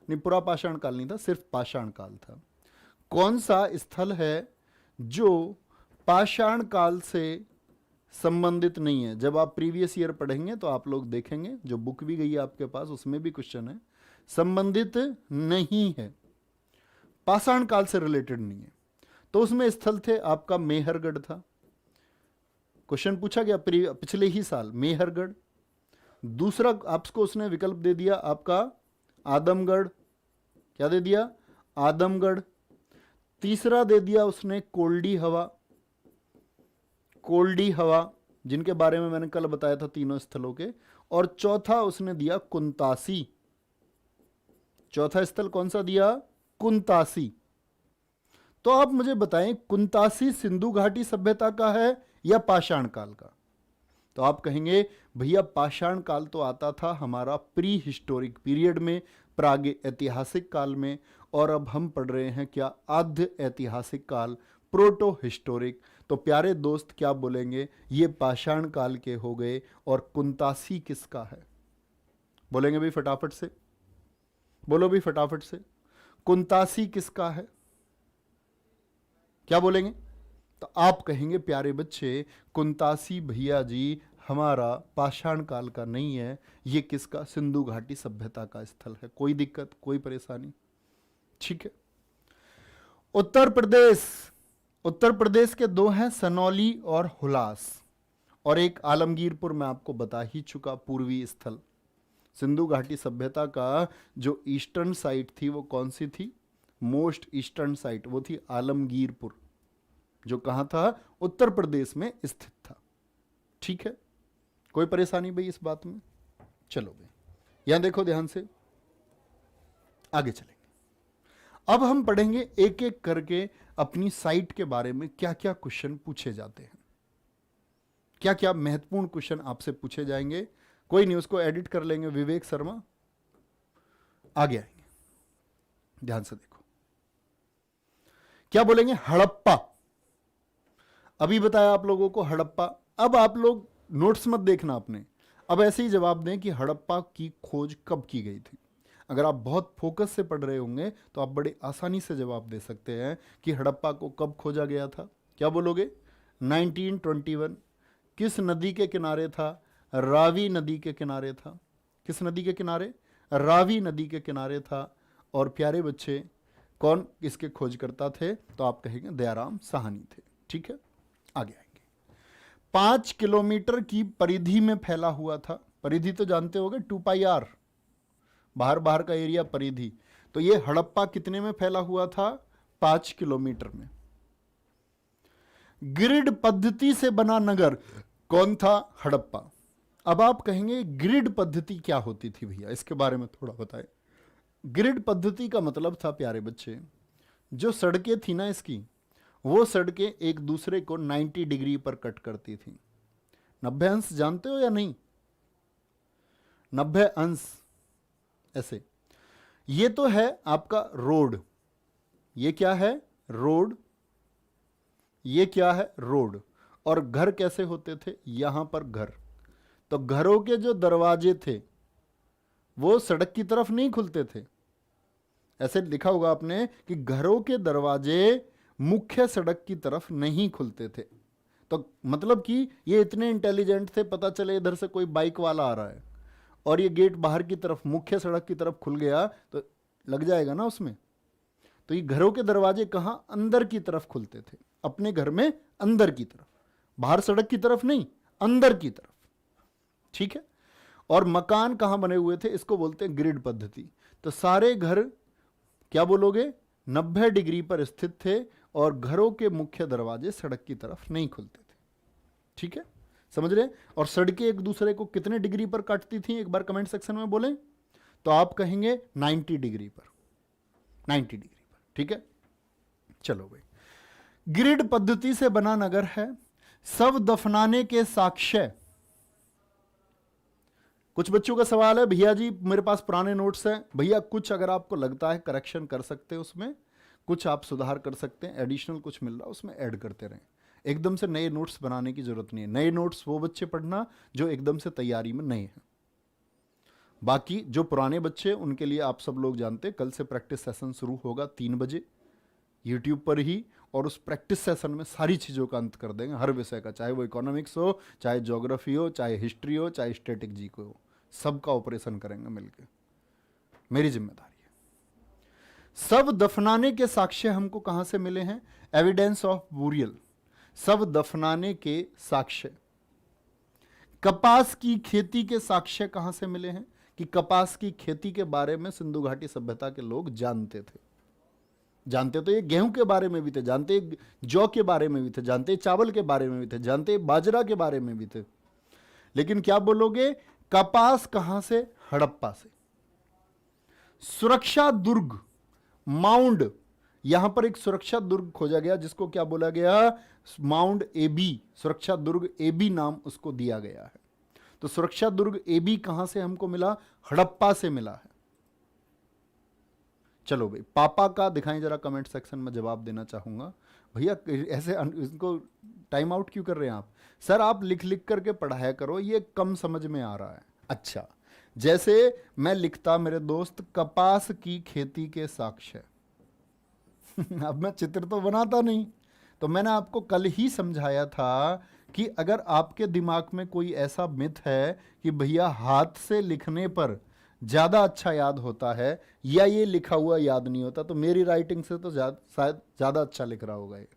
नहीं, पुरा पाषाण काल नहीं था, सिर्फ पाषाण काल था। कौन सा स्थल है जो पाषाण काल से संबंधित नहीं है? जब आप प्रीवियस ईयर पढ़ेंगे तो आप लोग देखेंगे, जो बुक भी गई है आपके पास उसमें भी क्वेश्चन है, संबंधित नहीं है। पाषाण काल से रिलेटेड नहीं है। तो उसमें स्थल थे आपका मेहरगढ़ था, क्वेश्चन पूछा गया पिछले ही साल, मेहरगढ़। दूसरा आपको उसने विकल्प दे दिया आपका आदमगढ़, क्या दे दिया, आदमगढ़। तीसरा दे दिया उसने कोल्डी हवा, कोल्डी हवा, जिनके बारे में मैंने कल बताया था तीनों स्थलों के। और चौथा उसने दिया कुंतासी। चौथा स्थल कौन सा दिया, कुंतासी। तो आप मुझे बताएं कुंतासी सिंधु घाटी सभ्यता का है या पाषाण काल का? तो आप कहेंगे भैया पाषाण काल तो आता था हमारा प्री हिस्टोरिक पीरियड में, प्राग ऐतिहासिक काल में, और अब हम पढ़ रहे हैं क्या, आद्य ऐतिहासिक काल, प्रोटो हिस्टोरिक। तो प्यारे दोस्त क्या बोलेंगे, ये पाषाण काल के हो गए। और कुंतासी किसका है, बोलेंगे भाई फटाफट से, बोलो भी फटाफट से, कुंतासी किसका है, क्या बोलेंगे? तो आप कहेंगे प्यारे बच्चे कुंतासी भैया जी हमारा पाषाण काल का नहीं है, ये किसका, सिंधु घाटी सभ्यता का स्थल है। कोई दिक्कत, कोई परेशानी? ठीक है। उत्तर प्रदेश, उत्तर प्रदेश के दो हैं, सनौली और हुलास, और एक आलमगीरपुर मैं आपको बता ही चुका, पूर्वी स्थल। सिंधु घाटी सभ्यता का जो ईस्टर्न साइट थी वो कौन सी थी, मोस्ट ईस्टर्न साइट, वो थी आलमगीरपुर, जो कहां था, उत्तर प्रदेश में स्थित था। ठीक है, कोई परेशानी भाई इस बात में? चलो भाई यहां देखो ध्यान से, आगे चलेंगे। अब हम पढ़ेंगे एक एक करके अपनी साइट के बारे में क्या क्या क्वेश्चन पूछे जाते हैं, क्या क्या महत्वपूर्ण क्वेश्चन आपसे पूछे जाएंगे। कोई नहीं, उसको एडिट कर लेंगे, विवेक शर्मा आगे आएंगे। ध्यान से देखो क्या बोलेंगे, हड़प्पा। अभी बताया आप लोगों को हड़प्पा। अब आप लोग नोट्स मत देखना अपने, अब ऐसे ही जवाब दें कि हड़प्पा की खोज कब की गई थी। अगर आप बहुत फोकस से पढ़ रहे होंगे तो आप बड़े आसानी से जवाब दे सकते हैं कि हड़प्पा को कब खोजा गया था। क्या बोलोगे, 1921। किस नदी के किनारे था, रावी नदी के किनारे था। किस नदी के किनारे, रावी नदी के किनारे था। और प्यारे बच्चे कौन इसके खोजकर्ता थे, तो आप कहेंगे दयाराम साहनी थे। ठीक है, आगे आएंगे। 5 किलोमीटर की परिधि में फैला हुआ था। परिधि तो जानते होगे, 2πr, बाहर बाहर का एरिया परिधि। तो ये हड़प्पा कितने में फैला हुआ था, 5 किलोमीटर में। ग्रिड पद्धति से बना नगर कौन था, हड़प्पा। अब आप कहेंगे ग्रिड पद्धति क्या होती थी भैया, इसके बारे में थोड़ा बताएं। ग्रिड पद्धति का मतलब था प्यारे बच्चे, जो सड़कें थी ना इसकी, वो सड़कें एक दूसरे को 90 डिग्री पर कट करती थी। 90 अंश जानते हो या नहीं, 90 अंश ऐसे। ये तो है आपका रोड, ये क्या है, रोड, ये क्या है, रोड। और घर कैसे होते थे, यहां पर घर। तो घरों के जो दरवाजे थे वो सड़क की तरफ नहीं खुलते थे। ऐसे लिखा होगा आपने कि घरों के दरवाजे मुख्य सड़क की तरफ नहीं खुलते थे। तो मतलब कि ये इतने इंटेलिजेंट थे, पता चले इधर से कोई बाइक वाला आ रहा है और ये गेट बाहर की तरफ मुख्य सड़क की तरफ खुल गया तो लग जाएगा ना उसमें। तो ये घरों के दरवाजे कहां, अंदर की तरफ खुलते थे, अपने घर में अंदर की तरफ, बाहर सड़क की तरफ नहीं, अंदर की तरफ। ठीक है, और मकान कहां बने हुए थे, इसको बोलते हैं ग्रिड पद्धति। तो सारे घर क्या बोलोगे, 90 डिग्री पर स्थित थे और घरों के मुख्य दरवाजे सड़क की तरफ नहीं खुलते थे। ठीक है, समझ रहे? और सड़कें एक दूसरे को कितने डिग्री पर काटती थी, एक बार कमेंट सेक्शन में बोलें। तो आप कहेंगे 90 डिग्री पर, 90 डिग्री पर। ठीक है, चलो भाई। ग्रिड पद्धति से बना नगर है, शव दफनाने के साक्ष्य। कुछ बच्चों का सवाल है, भैया जी मेरे पास पुराने नोट्स हैं। भैया कुछ अगर आपको लगता है करेक्शन कर सकते हैं उसमें, कुछ आप सुधार कर सकते हैं, एडिशनल कुछ मिल रहा है उसमें ऐड करते रहें। एकदम से नए नोट्स बनाने की जरूरत नहीं है। नए नोट्स वो बच्चे पढ़ना जो एकदम से तैयारी में नए हैं। बाकी जो पुराने बच्चे उनके लिए आप सब लोग जानते हैं, कल से प्रैक्टिस सेशन शुरू होगा 3 बजे यूट्यूब पर ही। और उस प्रैक्टिस सेशन में सारी चीज़ों का अंत कर देंगे, हर विषय का, चाहे वो इकोनॉमिक्स हो, चाहे ज्योग्राफी हो, चाहे हिस्ट्री हो, चाहे स्टैटिक जी को हो, सबका ऑपरेशन करेंगे मिलकर, मेरी जिम्मेदारी है। शव दफनाने के साक्ष्य हमको कहां से मिले हैं? एविडेंस ऑफ बुरियल, शव दफनाने के साक्ष्य। कपास की खेती के साक्ष्य कहां से मिले हैं? कि कपास की खेती के बारे में सिंधु घाटी सभ्यता के लोग जानते थे। जानते तो ये गेहूं के बारे में भी थे, जानते जौ के बारे में भी थे, जानते चावल के बारे में भी थे, जानते बाजरा के बारे में भी थे, लेकिन क्या बोलोगे? कपास कहां से? हड़प्पा से। सुरक्षा दुर्ग, माउंड, यहां पर एक सुरक्षा दुर्ग खोजा गया जिसको क्या बोला गया? माउंड एबी, सुरक्षा दुर्ग एबी नाम उसको दिया गया है। तो सुरक्षा दुर्ग एबी कहां से हमको मिला? हड़प्पा से मिला है। चलो भाई, पापा का दिखाएं जरा कमेंट सेक्शन में, जवाब देना चाहूंगा। भैया ऐसे इसको टाइम आउट क्यों कर रहे हैं आप? सर आप लिख लिख करके पढ़ाया करो, ये कम समझ में आ रहा है। अच्छा, जैसे मैं लिखता मेरे दोस्त कपास की खेती के साक्ष्य अब मैं चित्र तो बनाता नहीं। तो मैंने आपको कल ही समझाया था कि अगर आपके दिमाग में कोई ऐसा मिथ है कि भैया हाथ से लिखने पर ज़्यादा अच्छा याद होता है या ये लिखा हुआ याद नहीं होता, तो मेरी राइटिंग से तो शायद ज़्यादा अच्छा लिख रहा होगा ये।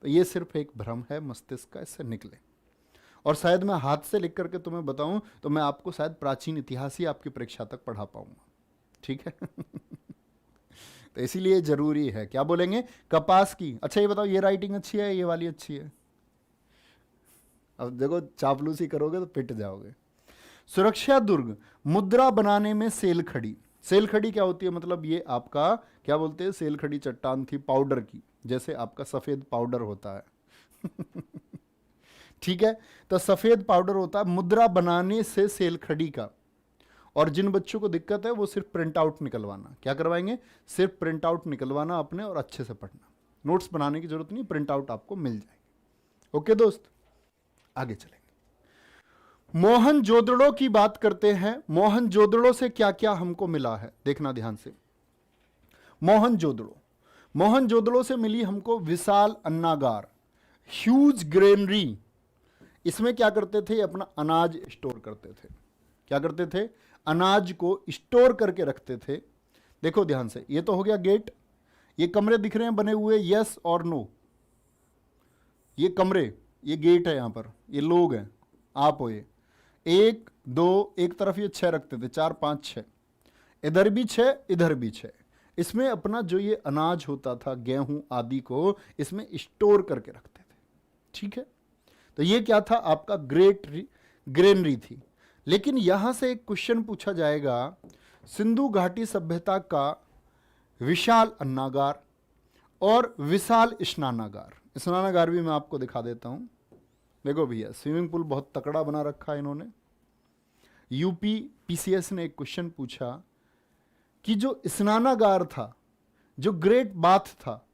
तो ये सिर्फ एक भ्रम है मस्तिष्क का, इससे निकले। और शायद मैं हाथ से लिख करके तुम्हें बताऊं तो मैं आपको शायद प्राचीन इतिहास ही आपकी परीक्षा तक पढ़ा पाऊंगा। ठीक है तो इसीलिए जरूरी है। क्या बोलेंगे? कपास की। अच्छा ये बताओ, ये राइटिंग अच्छी है, ये वाली अच्छी है? अब देखो, चापलूसी करोगे तो पिट जाओगे। सुरक्षा दुर्ग, मुद्रा बनाने में सेल खड़ी। सेल खड़ी क्या होती है? मतलब ये आपका क्या बोलते हैं? सेल खड़ी चट्टान थी पाउडर की, जैसे आपका सफेद पाउडर होता है ठीक है, तो सफेद पाउडर होता है मुद्रा बनाने से सेल खड़ी का। और जिन बच्चों को दिक्कत है वो सिर्फ प्रिंट आउट निकलवाना। क्या करवाएंगे? सिर्फ प्रिंट आउट निकलवाना अपने, और अच्छे से पढ़ना। नोट्स बनाने की जरूरत नहीं, प्रिंट आउट आपको मिल जाएगी। ओके दोस्त, आगे चलेंगे। मोहनजोदड़ो की बात करते हैं। मोहनजोदड़ो से क्या क्या हमको मिला है, देखना ध्यान से। मोहनजोदड़ो, मोहनजोदड़ो से मिली हमको विशाल अन्नागार, ह्यूज ग्रेनरी। इसमें क्या करते थे? अपना अनाज स्टोर करते थे। क्या करते थे? अनाज को स्टोर करके रखते थे। देखो ध्यान से, ये तो हो गया गेट। ये कमरे दिख रहे हैं बने हुए, यस और नो? ये कमरे, ये गेट है, यहां पर ये लोग हैं, आप हो। ये 1 2, एक तरफ ये 6 रखते थे, 4 5 6, इधर भी 6 इधर भी 6। इसमें अपना जो ये अनाज होता था, गेहूं आदि को इसमें स्टोर करके रखते थे। ठीक है, तो ये क्या था? आपका ग्रेनरी थी। लेकिन यहां से एक क्वेश्चन पूछा जाएगा, सिंधु घाटी सभ्यता का विशाल अन्नागार और विशाल स्नानागार। स्नानागार भी मैं आपको दिखा देता हूं। देखो भैया, स्विमिंग पूल बहुत तकड़ा बना रखा है इन्होंने। यूपी पीसीएस ने एक क्वेश्चन पूछा कि जो स्नानागार था, जो ग्रेट बाथ था,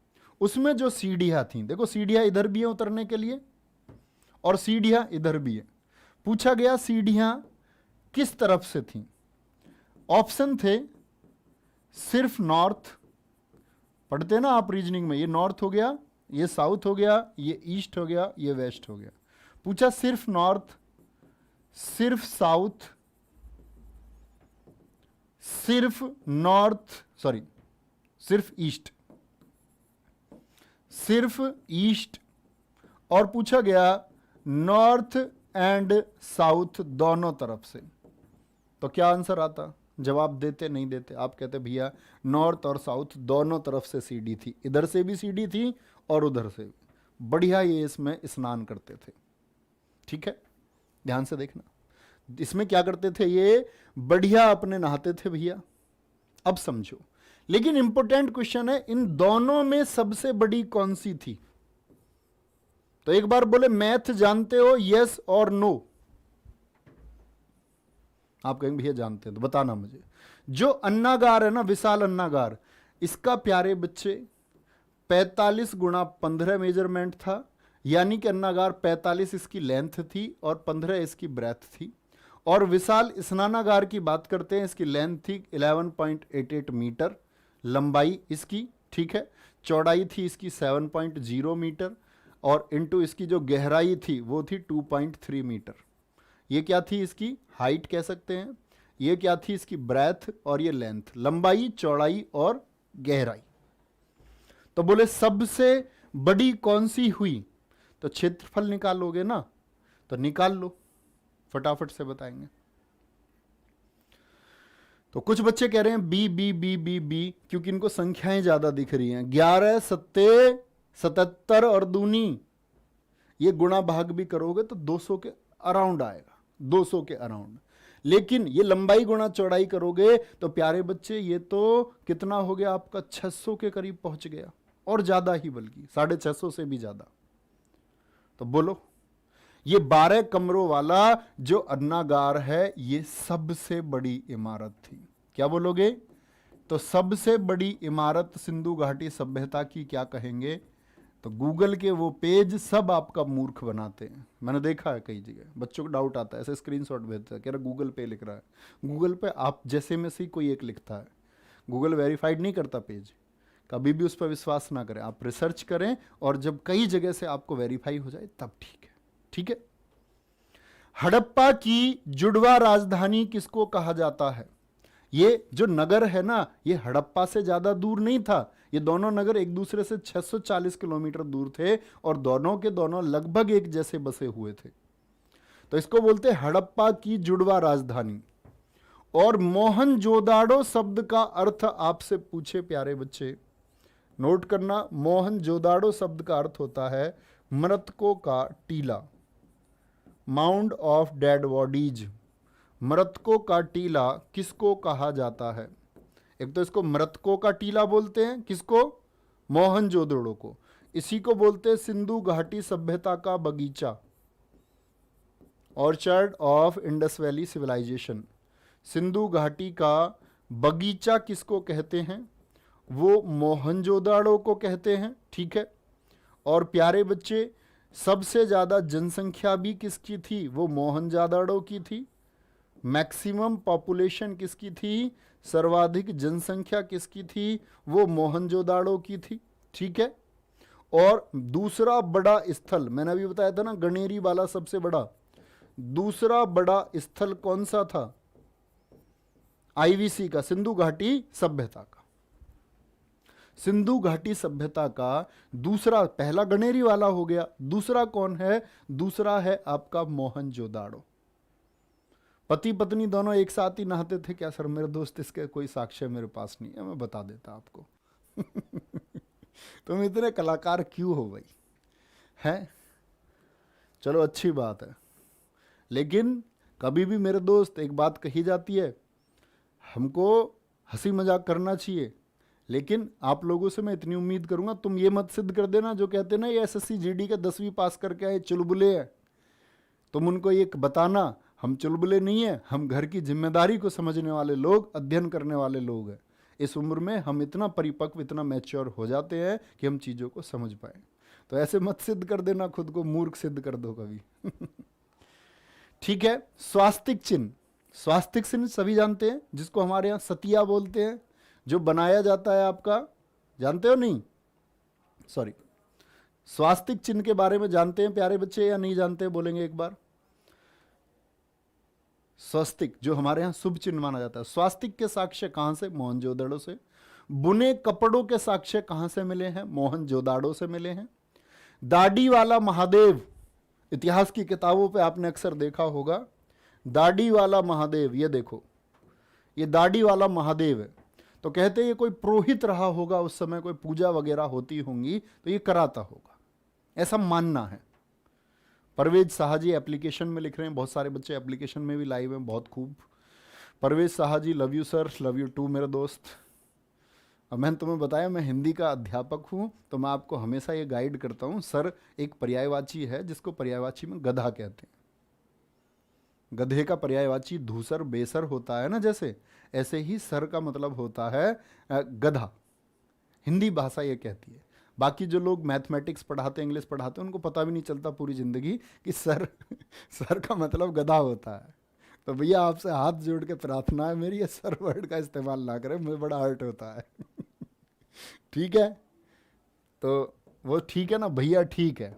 उसमें जो सीढ़ियां थी, देखो सीढ़ियां इधर भी है उतरने के लिए और सीढ़ियां इधर भी है। पूछा गया सीढ़ियां किस तरफ से थी? ऑप्शन थे सिर्फ नॉर्थ, पढ़ते ना आप रीजनिंग में, ये नॉर्थ हो गया, ये साउथ हो गया, ये ईस्ट हो गया, ये वेस्ट हो गया। पूछा सिर्फ नॉर्थ, सिर्फ साउथ, सिर्फ नॉर्थ, सॉरी सिर्फ ईस्ट, सिर्फ ईस्ट, और पूछा गया नॉर्थ एंड साउथ दोनों तरफ से। तो क्या आंसर आता? जवाब देते नहीं देते? आप कहते भैया नॉर्थ और साउथ दोनों तरफ से सीढ़ी थी, इधर से भी सीढ़ी थी और उधर से भी। बढ़िया, ये इसमें स्नान करते थे। ठीक है, ध्यान से देखना, इसमें क्या करते थे? ये बढ़िया अपने नहाते थे भैया। अब समझो, लेकिन इंपॉर्टेंट क्वेश्चन है, इन दोनों में सबसे बड़ी कौन सी थी? तो एक बार बोले मैथ जानते हो, यस और नो? आप कहेंगे भैया जानते हैं, तो बताना मुझे। जो अन्नागार है ना, विशाल अन्नागार, इसका प्यारे बच्चे 45 गुणा 15 मेजरमेंट था। यानी कि अन्नागार 45 इसकी लेंथ थी और 15 इसकी ब्रेथ थी। और विशाल स्नानागार की बात करते हैं, इसकी लेंथ थी 11.88 मीटर, लंबाई इसकी, ठीक है, चौड़ाई थी इसकी 7.0 मीटर, और इनटू इसकी जो गहराई थी वो थी 2.3 मीटर। ये क्या थी? इसकी हाइट कह सकते हैं। ये क्या थी? इसकी ब्रेथ, और ये लेंथ, लंबाई, चौड़ाई और गहराई। तो बोले सबसे बड़ी कौन सी हुई, तो क्षेत्रफल निकालोगे ना, तो निकाल लो, फटाफट से बताएंगे। तो कुछ बच्चे कह रहे हैं B B B B B, क्योंकि इनको संख्याएं ज्यादा दिख रही हैं। 11 सत्ते 77 और दूनी, ये गुणा भाग भी करोगे तो 200 के अराउंड आएगा, 200 के अराउंड। लेकिन ये लंबाई गुणा चौड़ाई करोगे तो प्यारे बच्चे ये तो कितना हो गया आपका, 600 के करीब पहुंच गया, और ज्यादा ही, बल्कि 650 से भी ज्यादा। तो बोलो ये 12 कमरों वाला जो अन्नागार है ये सबसे बड़ी इमारत थी। क्या बोलोगे? तो सबसे बड़ी इमारत सिंधु घाटी सभ्यता की क्या कहेंगे? तो गूगल के वो पेज सब आपका मूर्ख बनाते हैं। मैंने देखा है कई जगह, बच्चों को डाउट आता है, ऐसे स्क्रीनशॉट भेजता है, कह रहा गूगल पे लिख रहा है। गूगल पे आप जैसे में से कोई एक लिखता है, गूगल वेरीफाइड नहीं करता पेज। कभी भी उस पर विश्वास ना करें, आप रिसर्च करें, और जब कई जगह से आपको वेरीफाई हो जाए तब ठीक है। ठीक है। हड़प्पा की जुड़वा राजधानी किसको कहा जाता है? ये जो नगर है ना, ये हड़प्पा से ज्यादा दूर नहीं था। ये दोनों नगर एक दूसरे से 640 किलोमीटर दूर थे, और दोनों के दोनों लगभग एक जैसे बसे हुए थे। तो इसको बोलते हैं हड़प्पा की जुड़वा राजधानी। और मोहनजोदाड़ो शब्द का अर्थ आपसे पूछे प्यारे बच्चे, नोट करना, मोहनजोदाड़ो शब्द का अर्थ होता है मृतकों का टीला, माउंड ऑफ डेड बॉडीज। मृतकों का टीला किसको कहा जाता है? एक तो इसको मृतकों का टीला बोलते हैं, किसको? मोहनजोदड़ो को। इसी को बोलते हैं सिंधु घाटी सभ्यता का बगीचा, orchard of Indus valley civilisation. Sindhu घाटी का बगीचा किसको कहते हैं? वो मोहनजोदाड़ो को कहते हैं। ठीक है। और प्यारे बच्चे, सबसे ज्यादा जनसंख्या भी किसकी थी? वो मोहनजोदाड़ो की थी। मैक्सिमम पॉपुलेशन किसकी थी? सर्वाधिक जनसंख्या किसकी थी? वो मोहनजोदाड़ो की थी। ठीक है। और दूसरा बड़ा स्थल, मैंने अभी बताया था ना, गणेरी वाला सबसे बड़ा, दूसरा बड़ा स्थल कौन सा था? आईवीसी का, सिंधु घाटी सभ्यता का। सिंधु घाटी सभ्यता का दूसरा, पहला गणेरी वाला हो गया, दूसरा कौन है? दूसरा है आपका मोहनजोदाड़ो। पति पत्नी दोनों एक साथ ही नहाते थे क्या? सर मेरे दोस्त, इसके कोई साक्ष्य मेरे पास नहीं है, मैं बता देता आपको। तुम इतने कलाकार क्यों हो भाई? हैं? चलो अच्छी बात है, लेकिन कभी भी मेरे दोस्त एक बात कही जाती है, हमको हंसी मजाक करना चाहिए, लेकिन आप लोगों से मैं इतनी उम्मीद करूंगा, तुम ये मत सिद्ध कर देना जो कहते हैं ना ये एसएससी जीडी का 10वीं पास करके आए चुलबुले हैं। तुम उनको ये बताना हम चुलबुले नहीं है, हम घर की जिम्मेदारी को समझने वाले लोग, अध्ययन करने वाले लोग हैं। इस उम्र में हम इतना परिपक्व, इतना मैच्योर हो जाते हैं कि हम चीज़ों को समझ पाए। तो ऐसे मत सिद्ध कर देना खुद को, मूर्ख सिद्ध कर दो कभी। ठीक है। स्वास्तिक चिन्ह, स्वास्तिक चिन्ह सभी जानते हैं, जिसको हमारे यहाँ सतिया बोलते हैं, जो बनाया जाता है आपका, जानते हो? नहीं, सॉरी, स्वास्तिक चिन्ह के बारे में जानते हैं प्यारे बच्चे या नहीं जानते? बोलेंगे एक बार। स्वस्तिक जो हमारे यहाँ शुभ चिन्ह माना जाता है, स्वास्तिक के साक्ष्य कहां से? मोहनजोदड़ो से। बुने कपड़ों के साक्ष्य कहां से मिले हैं? मोहनजोदाड़ो से मिले हैं। दाढ़ी वाला महादेव, इतिहास की किताबों पे आपने अक्सर देखा होगा, दाढ़ी वाला महादेव, ये देखो, ये दाढ़ी वाला महादेव है। तो कहते हैं ये कोई पुरोहित रहा होगा उस समय, कोई पूजा वगैरह होती होंगी तो ये कराता होगा, ऐसा मानना है। परवेज शाह जी एप्लीकेशन में लिख रहे हैं, बहुत सारे बच्चे एप्लीकेशन में भी लाइव हैं, बहुत खूब। Parvez Shah ji, love you sir, love you too मेरे दोस्त। अब मैंने तुम्हें बताया मैं हिंदी का अध्यापक हूँ, तो मैं आपको हमेशा ये गाइड करता हूँ, सर एक पर्यायवाची है जिसको पर्यायवाची में गधा कहते हैं। गधे का पर्यायवाची धूसर बेसर होता है ना, जैसे ऐसे ही सर का मतलब होता है गधा, हिंदी भाषा ये कहती है। बाकी जो लोग मैथमेटिक्स पढ़ाते हैं, इंग्लिश पढ़ाते हैं, उनको पता भी नहीं चलता पूरी ज़िंदगी कि सर सर का मतलब गधा होता है। तो भैया आपसे हाथ जोड़ के प्रार्थना है मेरी, ये सर वर्ड का इस्तेमाल ना करें, मुझे बड़ा हर्ट होता है। ठीक है, तो वो ठीक है ना भैया, ठीक है,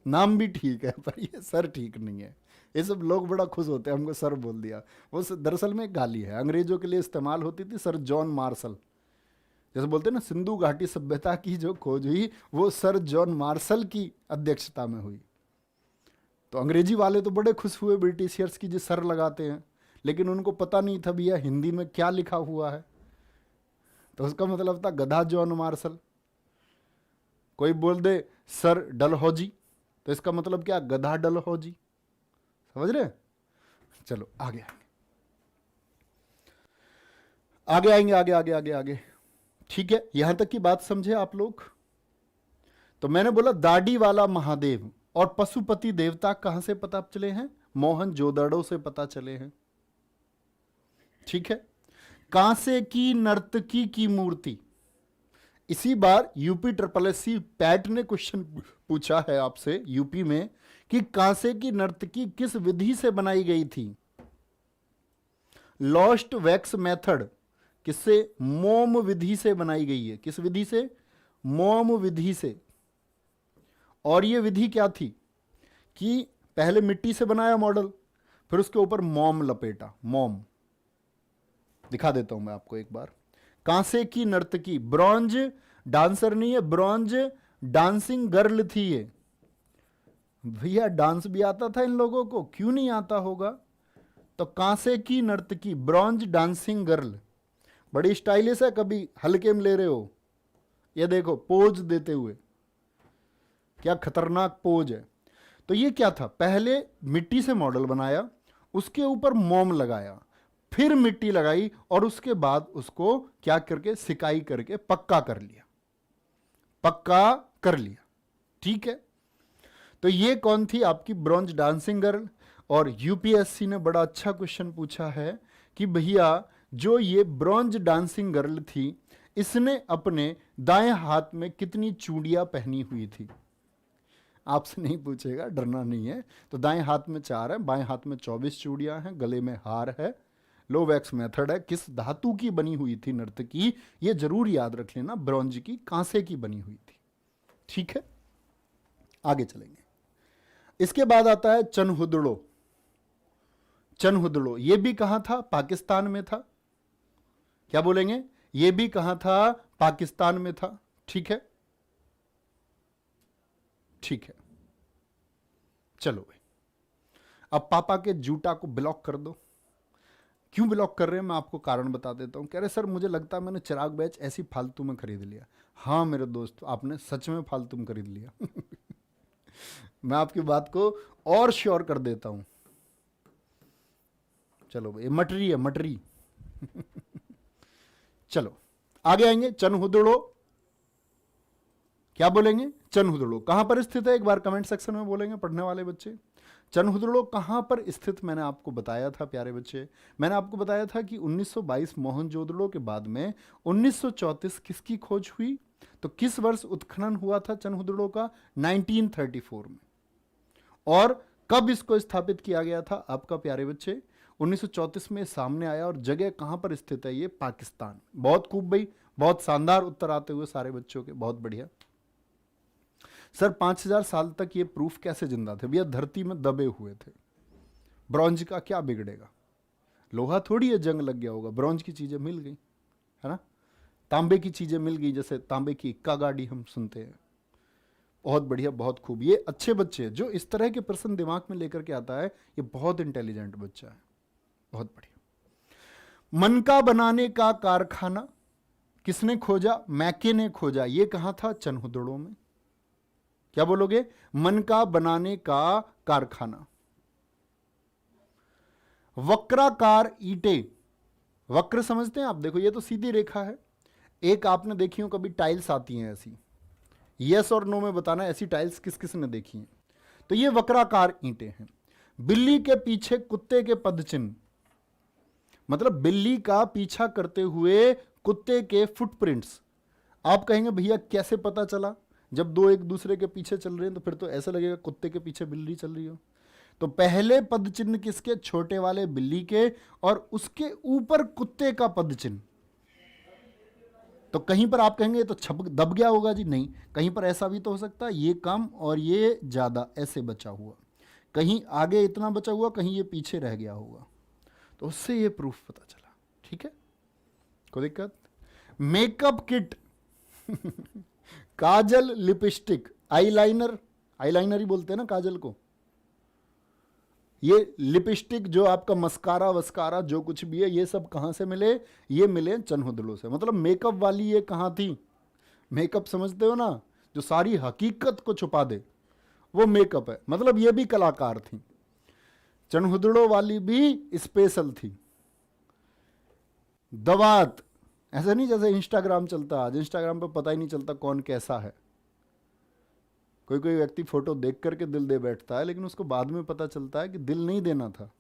नाम भी ठीक है, पर ये सर ठीक नहीं है। ये सब लोग बड़ा खुश होते हैं हमको सर बोल दिया। वो दरअसल में एक गाली है, अंग्रेजों के लिए इस्तेमाल होती थी, सर जॉन मार्शल, जैसे बोलते हैं ना, सिंधु घाटी सभ्यता की जो खोज हुई वो सर जॉन मार्शल की अध्यक्षता में हुई। तो अंग्रेजी वाले तो बड़े खुश हुए ब्रिटिशियर्स की जो सर लगाते हैं, लेकिन उनको पता नहीं था भैया हिंदी में क्या लिखा हुआ है। तो उसका मतलब था गधा जॉन मार्शल। कोई बोल दे सर डलहौजी, तो इसका मतलब क्या, गधा डलहौजी। समझ रहे? चलो आगे आगे आएंगे, आगे आगे आगे आगे। ठीक है, यहां तक की बात समझे आप लोग? तो मैंने बोला दाढ़ी वाला महादेव और पशुपति देवता कहां से पता चले हैं? मोहनजोदड़ो से पता चले हैं। ठीक है। कांसे की नर्तकी की मूर्ति, इसी बार यूपी SSSC पैट ने क्वेश्चन पूछा है आपसे यूपी में कि कांसे की नर्तकी किस विधि से बनाई गई थी? लॉस्ट वैक्स मेथड, किससे? मोम विधि से बनाई गई है। किस विधि से? मोम विधि से। और यह विधि क्या थी कि पहले मिट्टी से बनाया मॉडल, फिर उसके ऊपर मोम लपेटा। मोम दिखा देता हूं मैं आपको एक बार। कांसे की नर्तकी, ब्रॉन्ज डांसर नहीं है, ब्रॉन्ज डांसिंग गर्ल थी ये। भैया डांस भी आता था इन लोगों को, क्यों नहीं आता होगा? तो कांसे की नर्तकी, ब्रॉन्ज डांसिंग गर्ल, बड़ी स्टाइलिश है। कभी हल्के में ले रहे हो, ये देखो पोज देते हुए, क्या खतरनाक पोज है। तो ये क्या था, पहले मिट्टी से मॉडल बनाया, उसके ऊपर मोम लगाया, फिर मिट्टी लगाई, और उसके बाद उसको क्या करके, सिकाई करके पक्का कर लिया। पक्का कर लिया। ठीक है। तो ये कौन थी? आपकी ब्रॉन्ज डांसिंग गर्ल। और यूपीएससी ने बड़ा अच्छा क्वेश्चन पूछा है कि भैया जो ये ब्रॉन्ज डांसिंग गर्ल थी, इसने अपने दाएं हाथ में कितनी चूड़ियां पहनी हुई थी? आपसे नहीं पूछेगा, डरना नहीं है। तो दाएं हाथ में 4 है, बाएं हाथ में 24 चूड़ियां हैं, गले में हार है, लो वैक्स मेथड है। किस धातु की बनी हुई थी नर्तकी? ये जरूर याद रख लेना, ब्रॉन्ज की, कांसे की बनी हुई थी। ठीक है, आगे चलेंगे। इसके बाद आता है चनहुदड़ो। चनहुदड़ो ये भी कहां था? पाकिस्तान में था। क्या बोलेंगे? ये भी कहां था? पाकिस्तान में था। ठीक है, ठीक है। चलो भाई, अब पापा के जूता को ब्लॉक कर दो। क्यों ब्लॉक कर रहे हैं मैं आपको कारण बता देता हूं। कह रहे सर मुझे लगता है मैंने चिराग बैच ऐसी फालतू में खरीद लिया। हाँ मेरे दोस्त, आपने सच में फालतू में खरीद लिया। मैं आपकी बात को और श्योर कर देता हूं। चलो भाई, मटरी है, मटरी। चलो आगे आएंगे। चनहुदड़ो, क्या बोलेंगे? चनहुदड़ो कहां पर स्थित है? एक बार कमेंट सेक्शन में बोलेंगे पढ़ने वाले बच्चे। चनहुदड़ो कहां पर स्थित मैंने आपको बताया था प्यारे बच्चे। मैंने आपको बताया था कि 1922 मोहनजोदड़ो के बाद में 1934 किसकी खोज हुई? तो किस वर्ष उत्खनन हुआ था चनहुदड़ो का? 1934 में। और कब इसको स्थापित किया गया था आपका प्यारे बच्चे? 1934 में सामने आया। और जगह कहां पर स्थित है? ये पाकिस्तान। बहुत खूब भाई, बहुत शानदार उत्तर आते हुए सारे बच्चों के, बहुत बढ़िया। सर 5000 साल तक ये प्रूफ कैसे जिंदा थे? भैया धरती में दबे हुए थे। ब्रॉन्ज का क्या बिगड़ेगा? लोहा थोड़ी है जंग लग गया होगा, ब्रॉन्ज की चीजें मिल गई है ना, तांबे की चीजें मिल गई, जैसे तांबे की इक्का गाड़ी हम सुनते हैं। बहुत बढ़िया, बहुत खूब। ये अच्छे बच्चे जो इस तरह के प्रश्न दिमाग में लेकर के आता है, ये बहुत इंटेलिजेंट बच्चा है, बहुत बढ़िया। मनका बनाने का कारखाना किसने खोजा? मैके ने खोजा। ये कहां था? चनहुदड़ो में। क्या बोलोगे? मनका बनाने का कारखाना। वक्राकार ईंटें, वक्र समझते हैं आप? देखो ये तो सीधी रेखा है। एक आपने देखी हो कभी टाइल्स आती हैं ऐसी, यस और नो में बताना ऐसी टाइल्स किस किस ने देखी हैं। तो ये वक्राकार ईंटें हैं। बिल्ली के पीछे कुत्ते के पदचिन्ह, मतलब बिल्ली का पीछा करते हुए कुत्ते के फुटप्रिंट्स। आप कहेंगे भैया कैसे पता चला? जब दो एक दूसरे के पीछे चल रहे हैं तो फिर तो ऐसा लगेगा कुत्ते के पीछे बिल्ली चल रही हो। तो पहले पद चिन्ह किसके? छोटे वाले बिल्ली के, और उसके ऊपर कुत्ते का पद चिन्ह। तो कहीं पर आप कहेंगे तो छप दब गया होगा जी, नहीं, कहीं पर ऐसा भी तो हो सकता है ये कम और ये ज्यादा ऐसे बचा हुआ, कहीं आगे इतना बचा हुआ, कहीं ये पीछे रह गया होगा। तो उससे ये प्रूफ पता चला। ठीक है, कोई दिक्कत? मेकअप किट, काजल, लिपस्टिक, आईलाइनर, आईलाइनर ही बोलते हैं ना काजल को, ये लिपस्टिक, जो आपका मस्कारा वस्कारा जो कुछ भी है, ये सब कहां से मिले? ये मिले चनहुदड़ों से। मतलब मेकअप वाली ये कहां थी? मेकअप समझते हो ना, जो सारी हकीकत को छुपा दे, वो मेकअप है। मतलब ये भी कलाकार थी। चनहुदड़ों वाली भी स्पेशल थी। दवात, ऐसा नहीं जैसे इंस्टाग्राम चलता है आज, इंस्टाग्राम पे पता ही नहीं चलता कौन कैसा है। कोई कोई व्यक्ति फोटो देख करके दिल दे बैठता है, लेकिन उसको बाद में पता चलता है कि दिल नहीं देना था।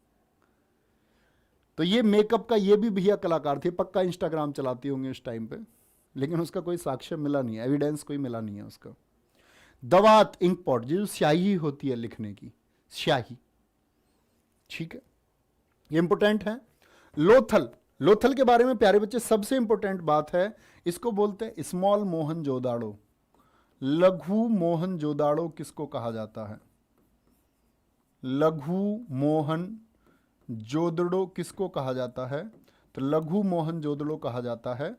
तो ये मेकअप का ये भी भैया कलाकार थे, पक्का इंस्टाग्राम चलाती होंगे इस टाइम पे, लेकिन उसका कोई साक्ष्य मिला नहीं है, एविडेंस कोई मिला नहीं है उसका। दवात, इंक पॉट, जो स्याही होती है लिखने की, स्याही, ठीक है, ये इंपोर्टेंट है। लोथल, लोथल के बारे में प्यारे बच्चे सबसे इंपोर्टेंट बात है, इसको बोलते हैं स्मॉल मोहनजोदाड़ो। लघु मोहनजोदाड़ो किसको कहा जाता है? लघु मोहनजोदड़ो किसको कहा जाता है? तो लघु मोहनजोदड़ो कहा जाता है,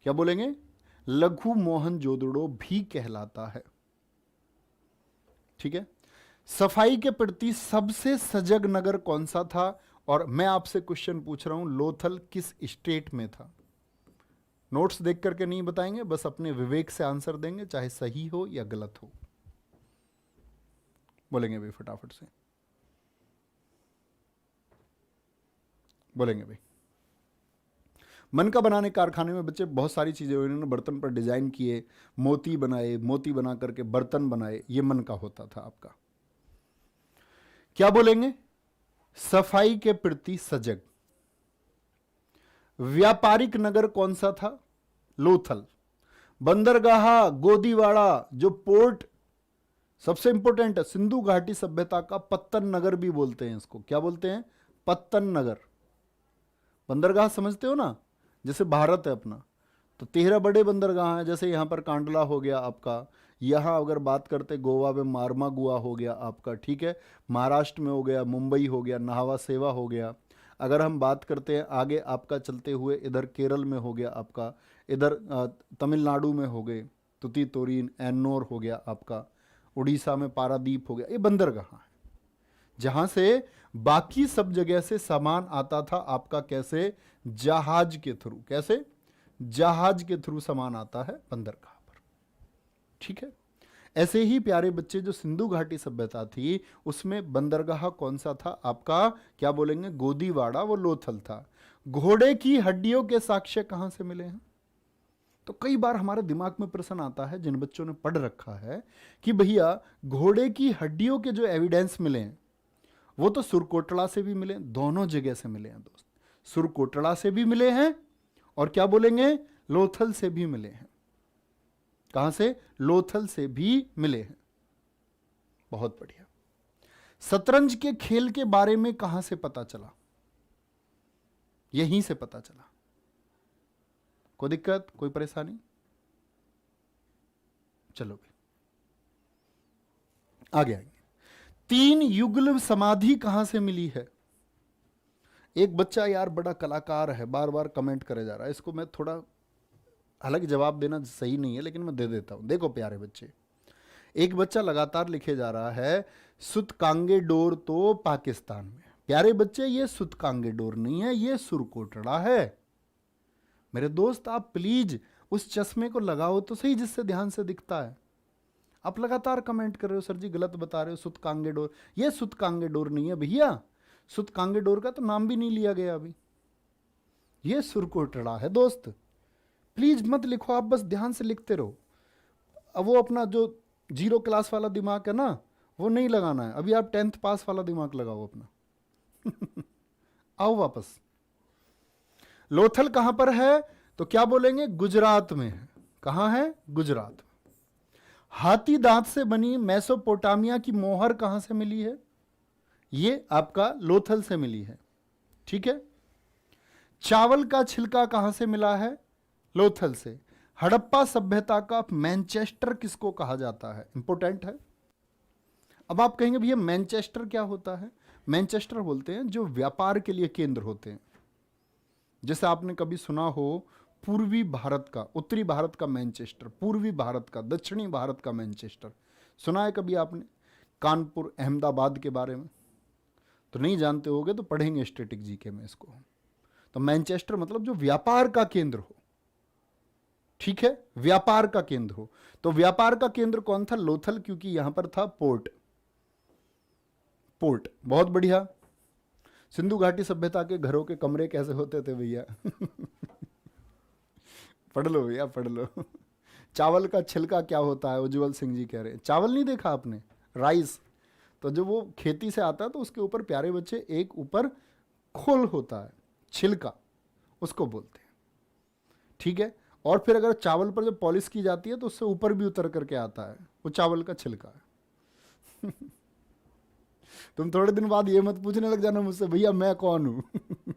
क्या बोलेंगे? लघु मोहनजोदड़ो भी कहलाता है, ठीक है। सफाई के प्रति सबसे सजग नगर कौन सा था? और मैं आपसे क्वेश्चन पूछ रहा हूं, लोथल किस स्टेट में था? नोट्स देख करके नहीं बताएंगे, बस अपने विवेक से आंसर देंगे, चाहे सही हो या गलत हो। बोलेंगे भाई फटाफट से, बोलेंगे भाई। मन का बनाने कारखाने में बच्चे बहुत सारी चीजें हुई, इन्होंने बर्तन पर डिजाइन किए, मोती बनाए, मोती बना करके बर्तन बनाए, ये मन का होता था आपका। क्या बोलेंगे? सफाई के प्रति सजग। व्यापारिक नगर कौन सा था? लोथल। बंदरगाह, गोदीवाड़ा, जो पोर्ट सबसे इंपॉर्टेंट है, सिंधु घाटी सभ्यता का पत्तन नगर भी बोलते हैं इसको। क्या बोलते हैं? पत्तन नगर। बंदरगाह समझते हो ना, जैसे भारत है अपना, तो 13 बड़े बंदरगाह हैं। जैसे यहां पर कांडला हो गया आपका, यहाँ अगर बात करते गोवा में मारमागुआ हो गया आपका, ठीक है, महाराष्ट्र में हो गया मुंबई हो गया, नाहवा सेवा हो गया। अगर हम बात करते हैं आगे आपका चलते हुए, इधर केरल में हो गया आपका, इधर तमिलनाडु में हो गए तुतीतोरीन, एन्नोर हो गया आपका, उड़ीसा में पारादीप हो गया। ये बंदरगाह है जहाँ से बाकी सब जगह से सामान आता था आपका, कैसे? जहाज के थ्रू। कैसे? जहाज के थ्रू सामान आता है बंदरगाह पर, ठीक है। ऐसे ही प्यारे बच्चे, जो सिंधु घाटी सभ्यता थी उसमें बंदरगाह कौन सा था आपका? क्या बोलेंगे? गोदीवाड़ा, वो लोथल था। घोड़े की हड्डियों के साक्ष्य कहां से मिले हैं? तो कई बार हमारे दिमाग में प्रश्न आता है, जिन बच्चों ने पढ़ रखा है, कि भैया घोड़े की हड्डियों के जो एविडेंस मिले हैं वो तो सुरकोटड़ा से भी मिले, दोनों जगह से मिले हैं दोस्त। सुरकोटड़ा से भी मिले हैं और क्या बोलेंगे? लोथल से भी मिले हैं। कहां से? लोथल से भी मिले हैं। बहुत बढ़िया। शतरंज के खेल के बारे में कहां से पता चला? यहीं से पता चला। कोई दिक्कत, कोई परेशानी? चलो भाई आगे आएंगे। 3 युगल समाधि कहां से मिली है? एक बच्चा यार बड़ा कलाकार है, बार बार कमेंट करे जा रहा है, इसको मैं थोड़ा, हालांकि जवाब देना सही नहीं है लेकिन मैं दे देता हूं। देखो प्यारे बच्चे, एक बच्चा लगातार लिखे जा रहा है सुतकांगेडोर तो पाकिस्तान में। प्यारे बच्चे, ये सुतकांगेडोर नहीं है, ये सुरकोटड़ा है। मेरे दोस्त आप प्लीज उस चश्मे को लगाओ तो सही जिससे ध्यान से दिखता है। आप लगातार कमेंट कर रहे हो, सर जी गलत बता रहे हो, सुतकांगेडोर। ये सुतकांगेडोर नहीं है भैया, सुतकांगेडोर का तो नाम भी नहीं लिया गया अभी, ये सुरकोटड़ा है दोस्त। प्लीज मत लिखो, आप बस ध्यान से लिखते रहो। अब वो अपना जो 0 क्लास वाला दिमाग है ना, वो नहीं लगाना है, अभी आप 10th पास वाला दिमाग लगाओ अपना। आओ वापस। लोथल कहां पर है? तो क्या बोलेंगे? गुजरात में है। कहां है? गुजरात में। हाथी दांत से बनी मेसोपोटामिया की मोहर कहां से मिली है? ये आपका लोथल से मिली है, ठीक है। चावल का छिलका कहां से मिला है? लोथल से। हड़प्पा सभ्यता का मैनचेस्टर किसको कहा जाता है? इंपॉर्टेंट है। अब आप कहेंगे भैया मैनचेस्टर क्या होता है? मैनचेस्टर बोलते हैं जो व्यापार के लिए केंद्र होते हैं। जैसे आपने कभी सुना हो पूर्वी भारत का, उत्तरी भारत का मैनचेस्टर, पूर्वी भारत का, दक्षिणी भारत का मैनचेस्टर। सुना है कभी आपने कानपुर अहमदाबाद के बारे में? तो नहीं जानते होगे तो पढ़ेंगे स्टैटिक जीके में इसको। तो मैनचेस्टर मतलब जो व्यापार का केंद्र हो, ठीक है, व्यापार का केंद्र हो। तो व्यापार का केंद्र कौन था? लोथल, क्योंकि यहां पर था पोर्ट। पोर्ट, बहुत बढ़िया। सिंधु घाटी सभ्यता के घरों के कमरे कैसे होते थे भैया? पढ़ लो भैया, पढ़ लो। चावल का छिलका क्या होता है? उज्जवल सिंह जी कह रहे हैं। चावल नहीं देखा आपने? राइस। तो जब वो खेती से आता है तो उसके ऊपर प्यारे बच्चे एक ऊपर खोल होता है, छिलका, उसको बोलते हैं, ठीक है। और फिर अगर चावल पर जब पॉलिश की जाती है तो उससे ऊपर भी उतर करके आता है, वो चावल का छिलका है। तुम थोड़े दिन बाद ये मत पूछने लग जाना मुझसे भैया मैं कौन हूं।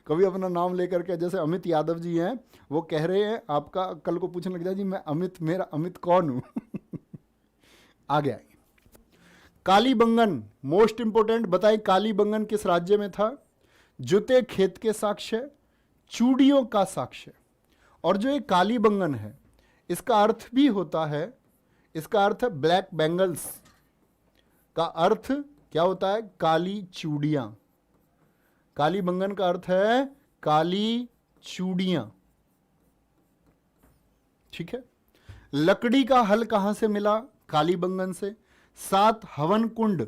कभी अपना नाम लेकर के, जैसे अमित यादव जी हैं, वो कह रहे हैं आपका, कल को पूछने लग जाए जी मैं अमित, मेरा अमित कौन हूं। आगे आएंगे। कालीबंगन, मोस्ट इंपोर्टेंट, बताइए कालीबंगन किस राज्य में था? जुते खेत के साक्ष्य, चूड़ियों का साक्ष्य। और जो ये कालीबंगन है, इसका अर्थ भी होता है, इसका अर्थ है ब्लैक बैंगल्स का अर्थ क्या होता है? काली चूड़ियां। कालीबंगन का अर्थ है काली चूड़ियां, ठीक है। लकड़ी का हल कहां से मिला? कालीबंगन से। 7 हवन कुंड,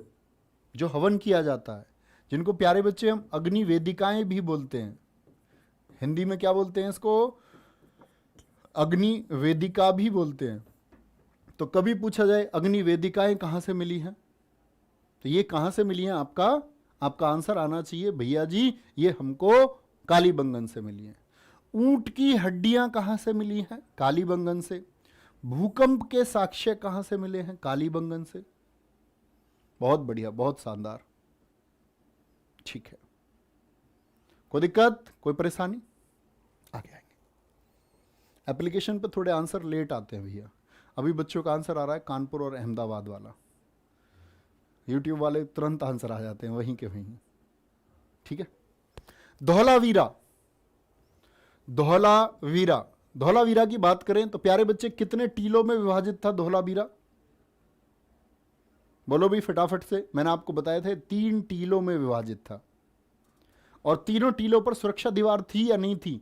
जो हवन किया जाता है, जिनको प्यारे बच्चे हम अग्नि वेदिकाएं भी बोलते हैं। हिंदी में क्या बोलते हैं इसको? अग्नि वेदिका भी बोलते हैं। तो कभी पूछा जाए अग्नि वेदिकाएं कहां से मिली हैं, तो ये कहां से मिली हैं? आपका आंसर आना चाहिए भैया जी, ये हमको कालीबंगन से मिली हैं। ऊंट की हड्डियां कहां से मिली हैं? कालीबंगन से। भूकंप के साक्ष्य कहां से मिले हैं? कालीबंगन से। बहुत बढ़िया, बहुत शानदार, ठीक है। कोई दिक्कत, कोई परेशानी? आगे आएंगे। एप्लीकेशन पे थोड़े आंसर लेट आते हैं भैया। अभी बच्चों का आंसर आ रहा है कानपुर और अहमदाबाद वाला। यूट्यूब वाले तुरंत आंसर आ जाते हैं वहीं के वहीं, ठीक है। धौलावीरा, धौलावीरा, धौलावीरा की बात करें तो प्यारे बच्चे कितने टीलों में विभाजित था धौलावीरा? बोलो भी फटाफट से। मैंने आपको बताया था 3 टीलों में विभाजित था। और तीनों टीलों पर सुरक्षा दीवार थी या नहीं थी?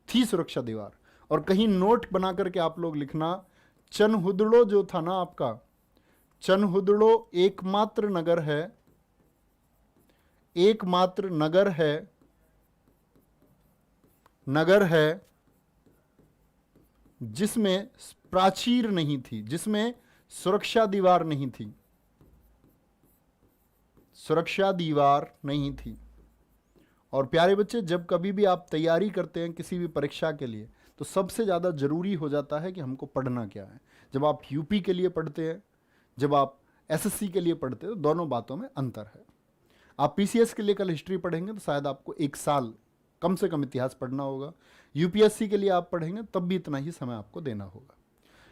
थी सुरक्षा दीवार। और कहीं नोट बना करके आप लोग लिखना, चनहुदड़ो जो था ना आपका, चनहुदड़ो एकमात्र नगर है, एकमात्र नगर है, नगर है जिसमें प्राचीर नहीं थी, जिसमें सुरक्षा दीवार नहीं थी, सुरक्षा दीवार नहीं थी। और प्यारे बच्चे, जब कभी भी आप तैयारी करते हैं किसी भी परीक्षा के लिए, तो सबसे ज़्यादा जरूरी हो जाता है कि हमको पढ़ना क्या है। जब आप यूपी के लिए पढ़ते हैं, जब आप एसएससी के लिए पढ़ते हैं, तो दोनों बातों में अंतर है। आप पीसीएस के लिए कल हिस्ट्री पढ़ेंगे तो शायद आपको 1 साल कम से कम इतिहास पढ़ना होगा। यूपीएससी के लिए आप पढ़ेंगे तब भी इतना ही समय आपको देना होगा।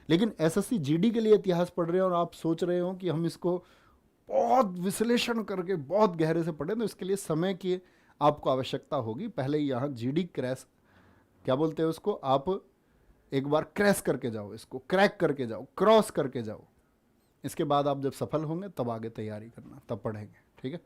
लेकिन एसएससी जीडी के लिए इतिहास पढ़ रहे हैं और आप सोच रहे हो कि हम इसको बहुत विश्लेषण करके बहुत गहरे से पढ़ें, तो इसके लिए समय की आपको आवश्यकता होगी। पहले यहाँ जीडी क्रैश, क्या बोलते हैं उसको, आप एक बार क्रैश करके जाओ, इसको क्रैक करके जाओ, क्रॉस करके जाओ। इसके बाद आप जब सफल होंगे तब आगे तैयारी करना, तब पढ़ेंगे, ठीक है।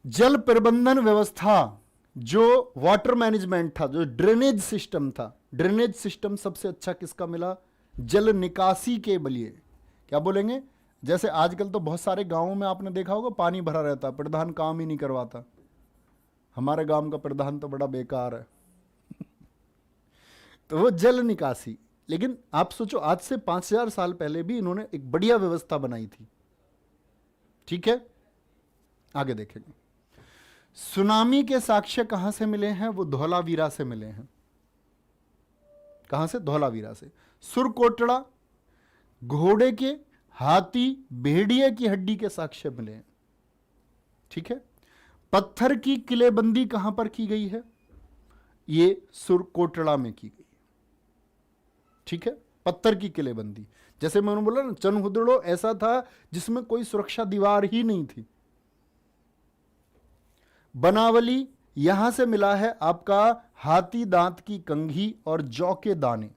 जल प्रबंधन व्यवस्था, जो वाटर मैनेजमेंट था, जो ड्रेनेज सिस्टम था, ड्रेनेज सिस्टम सबसे अच्छा किसका मिला? जल निकासी के लिए। क्या बोलेंगे? जैसे आजकल तो बहुत सारे गांवों में आपने देखा होगा पानी भरा रहता, प्रधान काम ही नहीं करवाता। हमारे गांव का प्रधान तो बड़ा बेकार है। तो वो जल निकासी। लेकिन आप सोचो, आज से 5000 साल पहले भी इन्होंने एक बढ़िया व्यवस्था बनाई थी, ठीक है। आगे देखेंगे। सुनामी के साक्ष्य कहां से मिले हैं? वो धौलावीरा से मिले हैं। कहां से? धौलावीरा से। सुरकोटड़ा, घोड़े के, हाथी, भेड़िए की हड्डी के साक्ष्य मिले हैं, ठीक है। पत्थर की किलेबंदी कहां पर की गई है? ये सुरकोटड़ा में की गई, ठीक है। पत्थर की किलेबंदी, जैसे मैंने बोला ना, चनहुदड़ो ऐसा था जिसमें कोई सुरक्षा दीवार ही नहीं थी। बनावली यहां से मिला है आपका हाथी दांत की कंघी और जौ के दाने।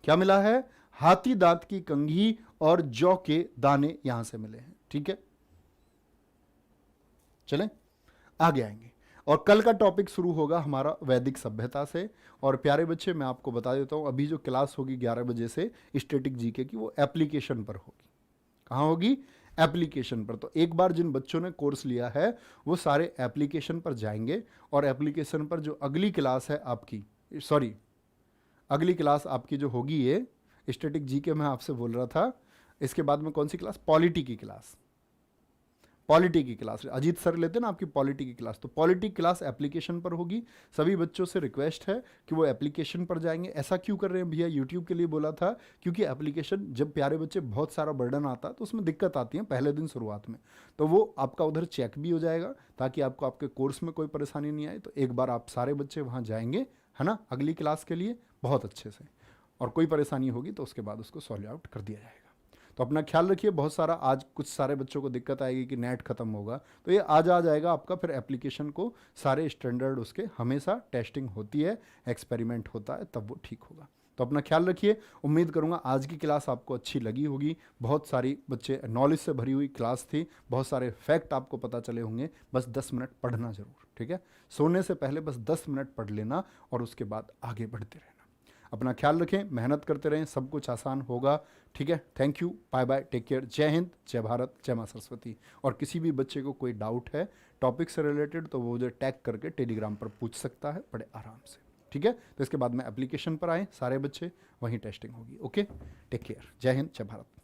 क्या मिला है? हाथी दांत की कंघी और जौ के दाने यहां से मिले हैं। ठीक है, चलें आगे आएंगे। और कल का टॉपिक शुरू होगा हमारा वैदिक सभ्यता से। और प्यारे बच्चे, मैं आपको बता देता हूं, अभी जो क्लास होगी 11 बजे से स्टैटिक जीके की, वो एप्लीकेशन पर होगी। कहां होगी? एप्लीकेशन पर। तो एक बार जिन बच्चों ने कोर्स लिया है वो सारे एप्लीकेशन पर जाएंगे, और एप्लीकेशन पर जो अगली क्लास है आपकी, सॉरी अगली क्लास आपकी जो होगी ये स्टैटिक जीके, मैं आपसे बोल रहा था, इसके बाद में कौन सी क्लास? पॉलिटी की क्लास। पॉलिटी की क्लास अजीत सर लेते ना आपकी पॉलिटी की क्लास, तो पॉलिटी क्लास एप्लीकेशन पर होगी। सभी बच्चों से रिक्वेस्ट है कि वो एप्लीकेशन पर जाएंगे। ऐसा क्यों कर रहे हैं भैया? यूट्यूब के लिए बोला था, क्योंकि एप्लीकेशन जब प्यारे बच्चे बहुत सारा बर्डन आता है तो उसमें दिक्कत आती है पहले दिन शुरुआत में, तो वो आपका उधर चेक भी हो जाएगा ताकि आपको आपके कोर्स में कोई परेशानी नहीं आए। तो एक बार आप सारे बच्चे वहाँ जाएंगे, है ना, अगली क्लास के लिए बहुत अच्छे से, और कोई परेशानी होगी तो उसके बाद उसको सॉल्व आउट कर दिया जाएगा। तो अपना ख्याल रखिए। बहुत सारा आज कुछ सारे बच्चों को दिक्कत आएगी कि नेट खत्म होगा, तो ये आज आ जाएगा आपका। फिर एप्लीकेशन को सारे स्टैंडर्ड उसके हमेशा टेस्टिंग होती है, एक्सपेरिमेंट होता है, तब वो ठीक होगा। तो अपना ख्याल रखिए। उम्मीद करूंगा आज की क्लास आपको अच्छी लगी होगी। बहुत सारी बच्चे नॉलेज से भरी हुई क्लास थी, बहुत सारे फैक्ट आपको पता चले होंगे। बस 10 मिनट पढ़ना जरूर, ठीक है? सोने से पहले बस 10 मिनट पढ़ लेना और उसके बाद आगे बढ़ते रहना। अपना ख्याल रखें, मेहनत करते रहें, सब कुछ आसान होगा। ठीक है, thank you, bye bye, take care, जय हिंद, जय भारत, जय माँ सरस्वती। और किसी भी बच्चे को कोई डाउट है टॉपिक से रिलेटेड तो वो जो टैग करके टेलीग्राम पर पूछ सकता है बड़े आराम से। ठीक है, तो इसके बाद में एप्लीकेशन पर आए सारे बच्चे, वहीं टेस्टिंग होगी। ओके, टेक केयर, जय हिंद, जय भारत।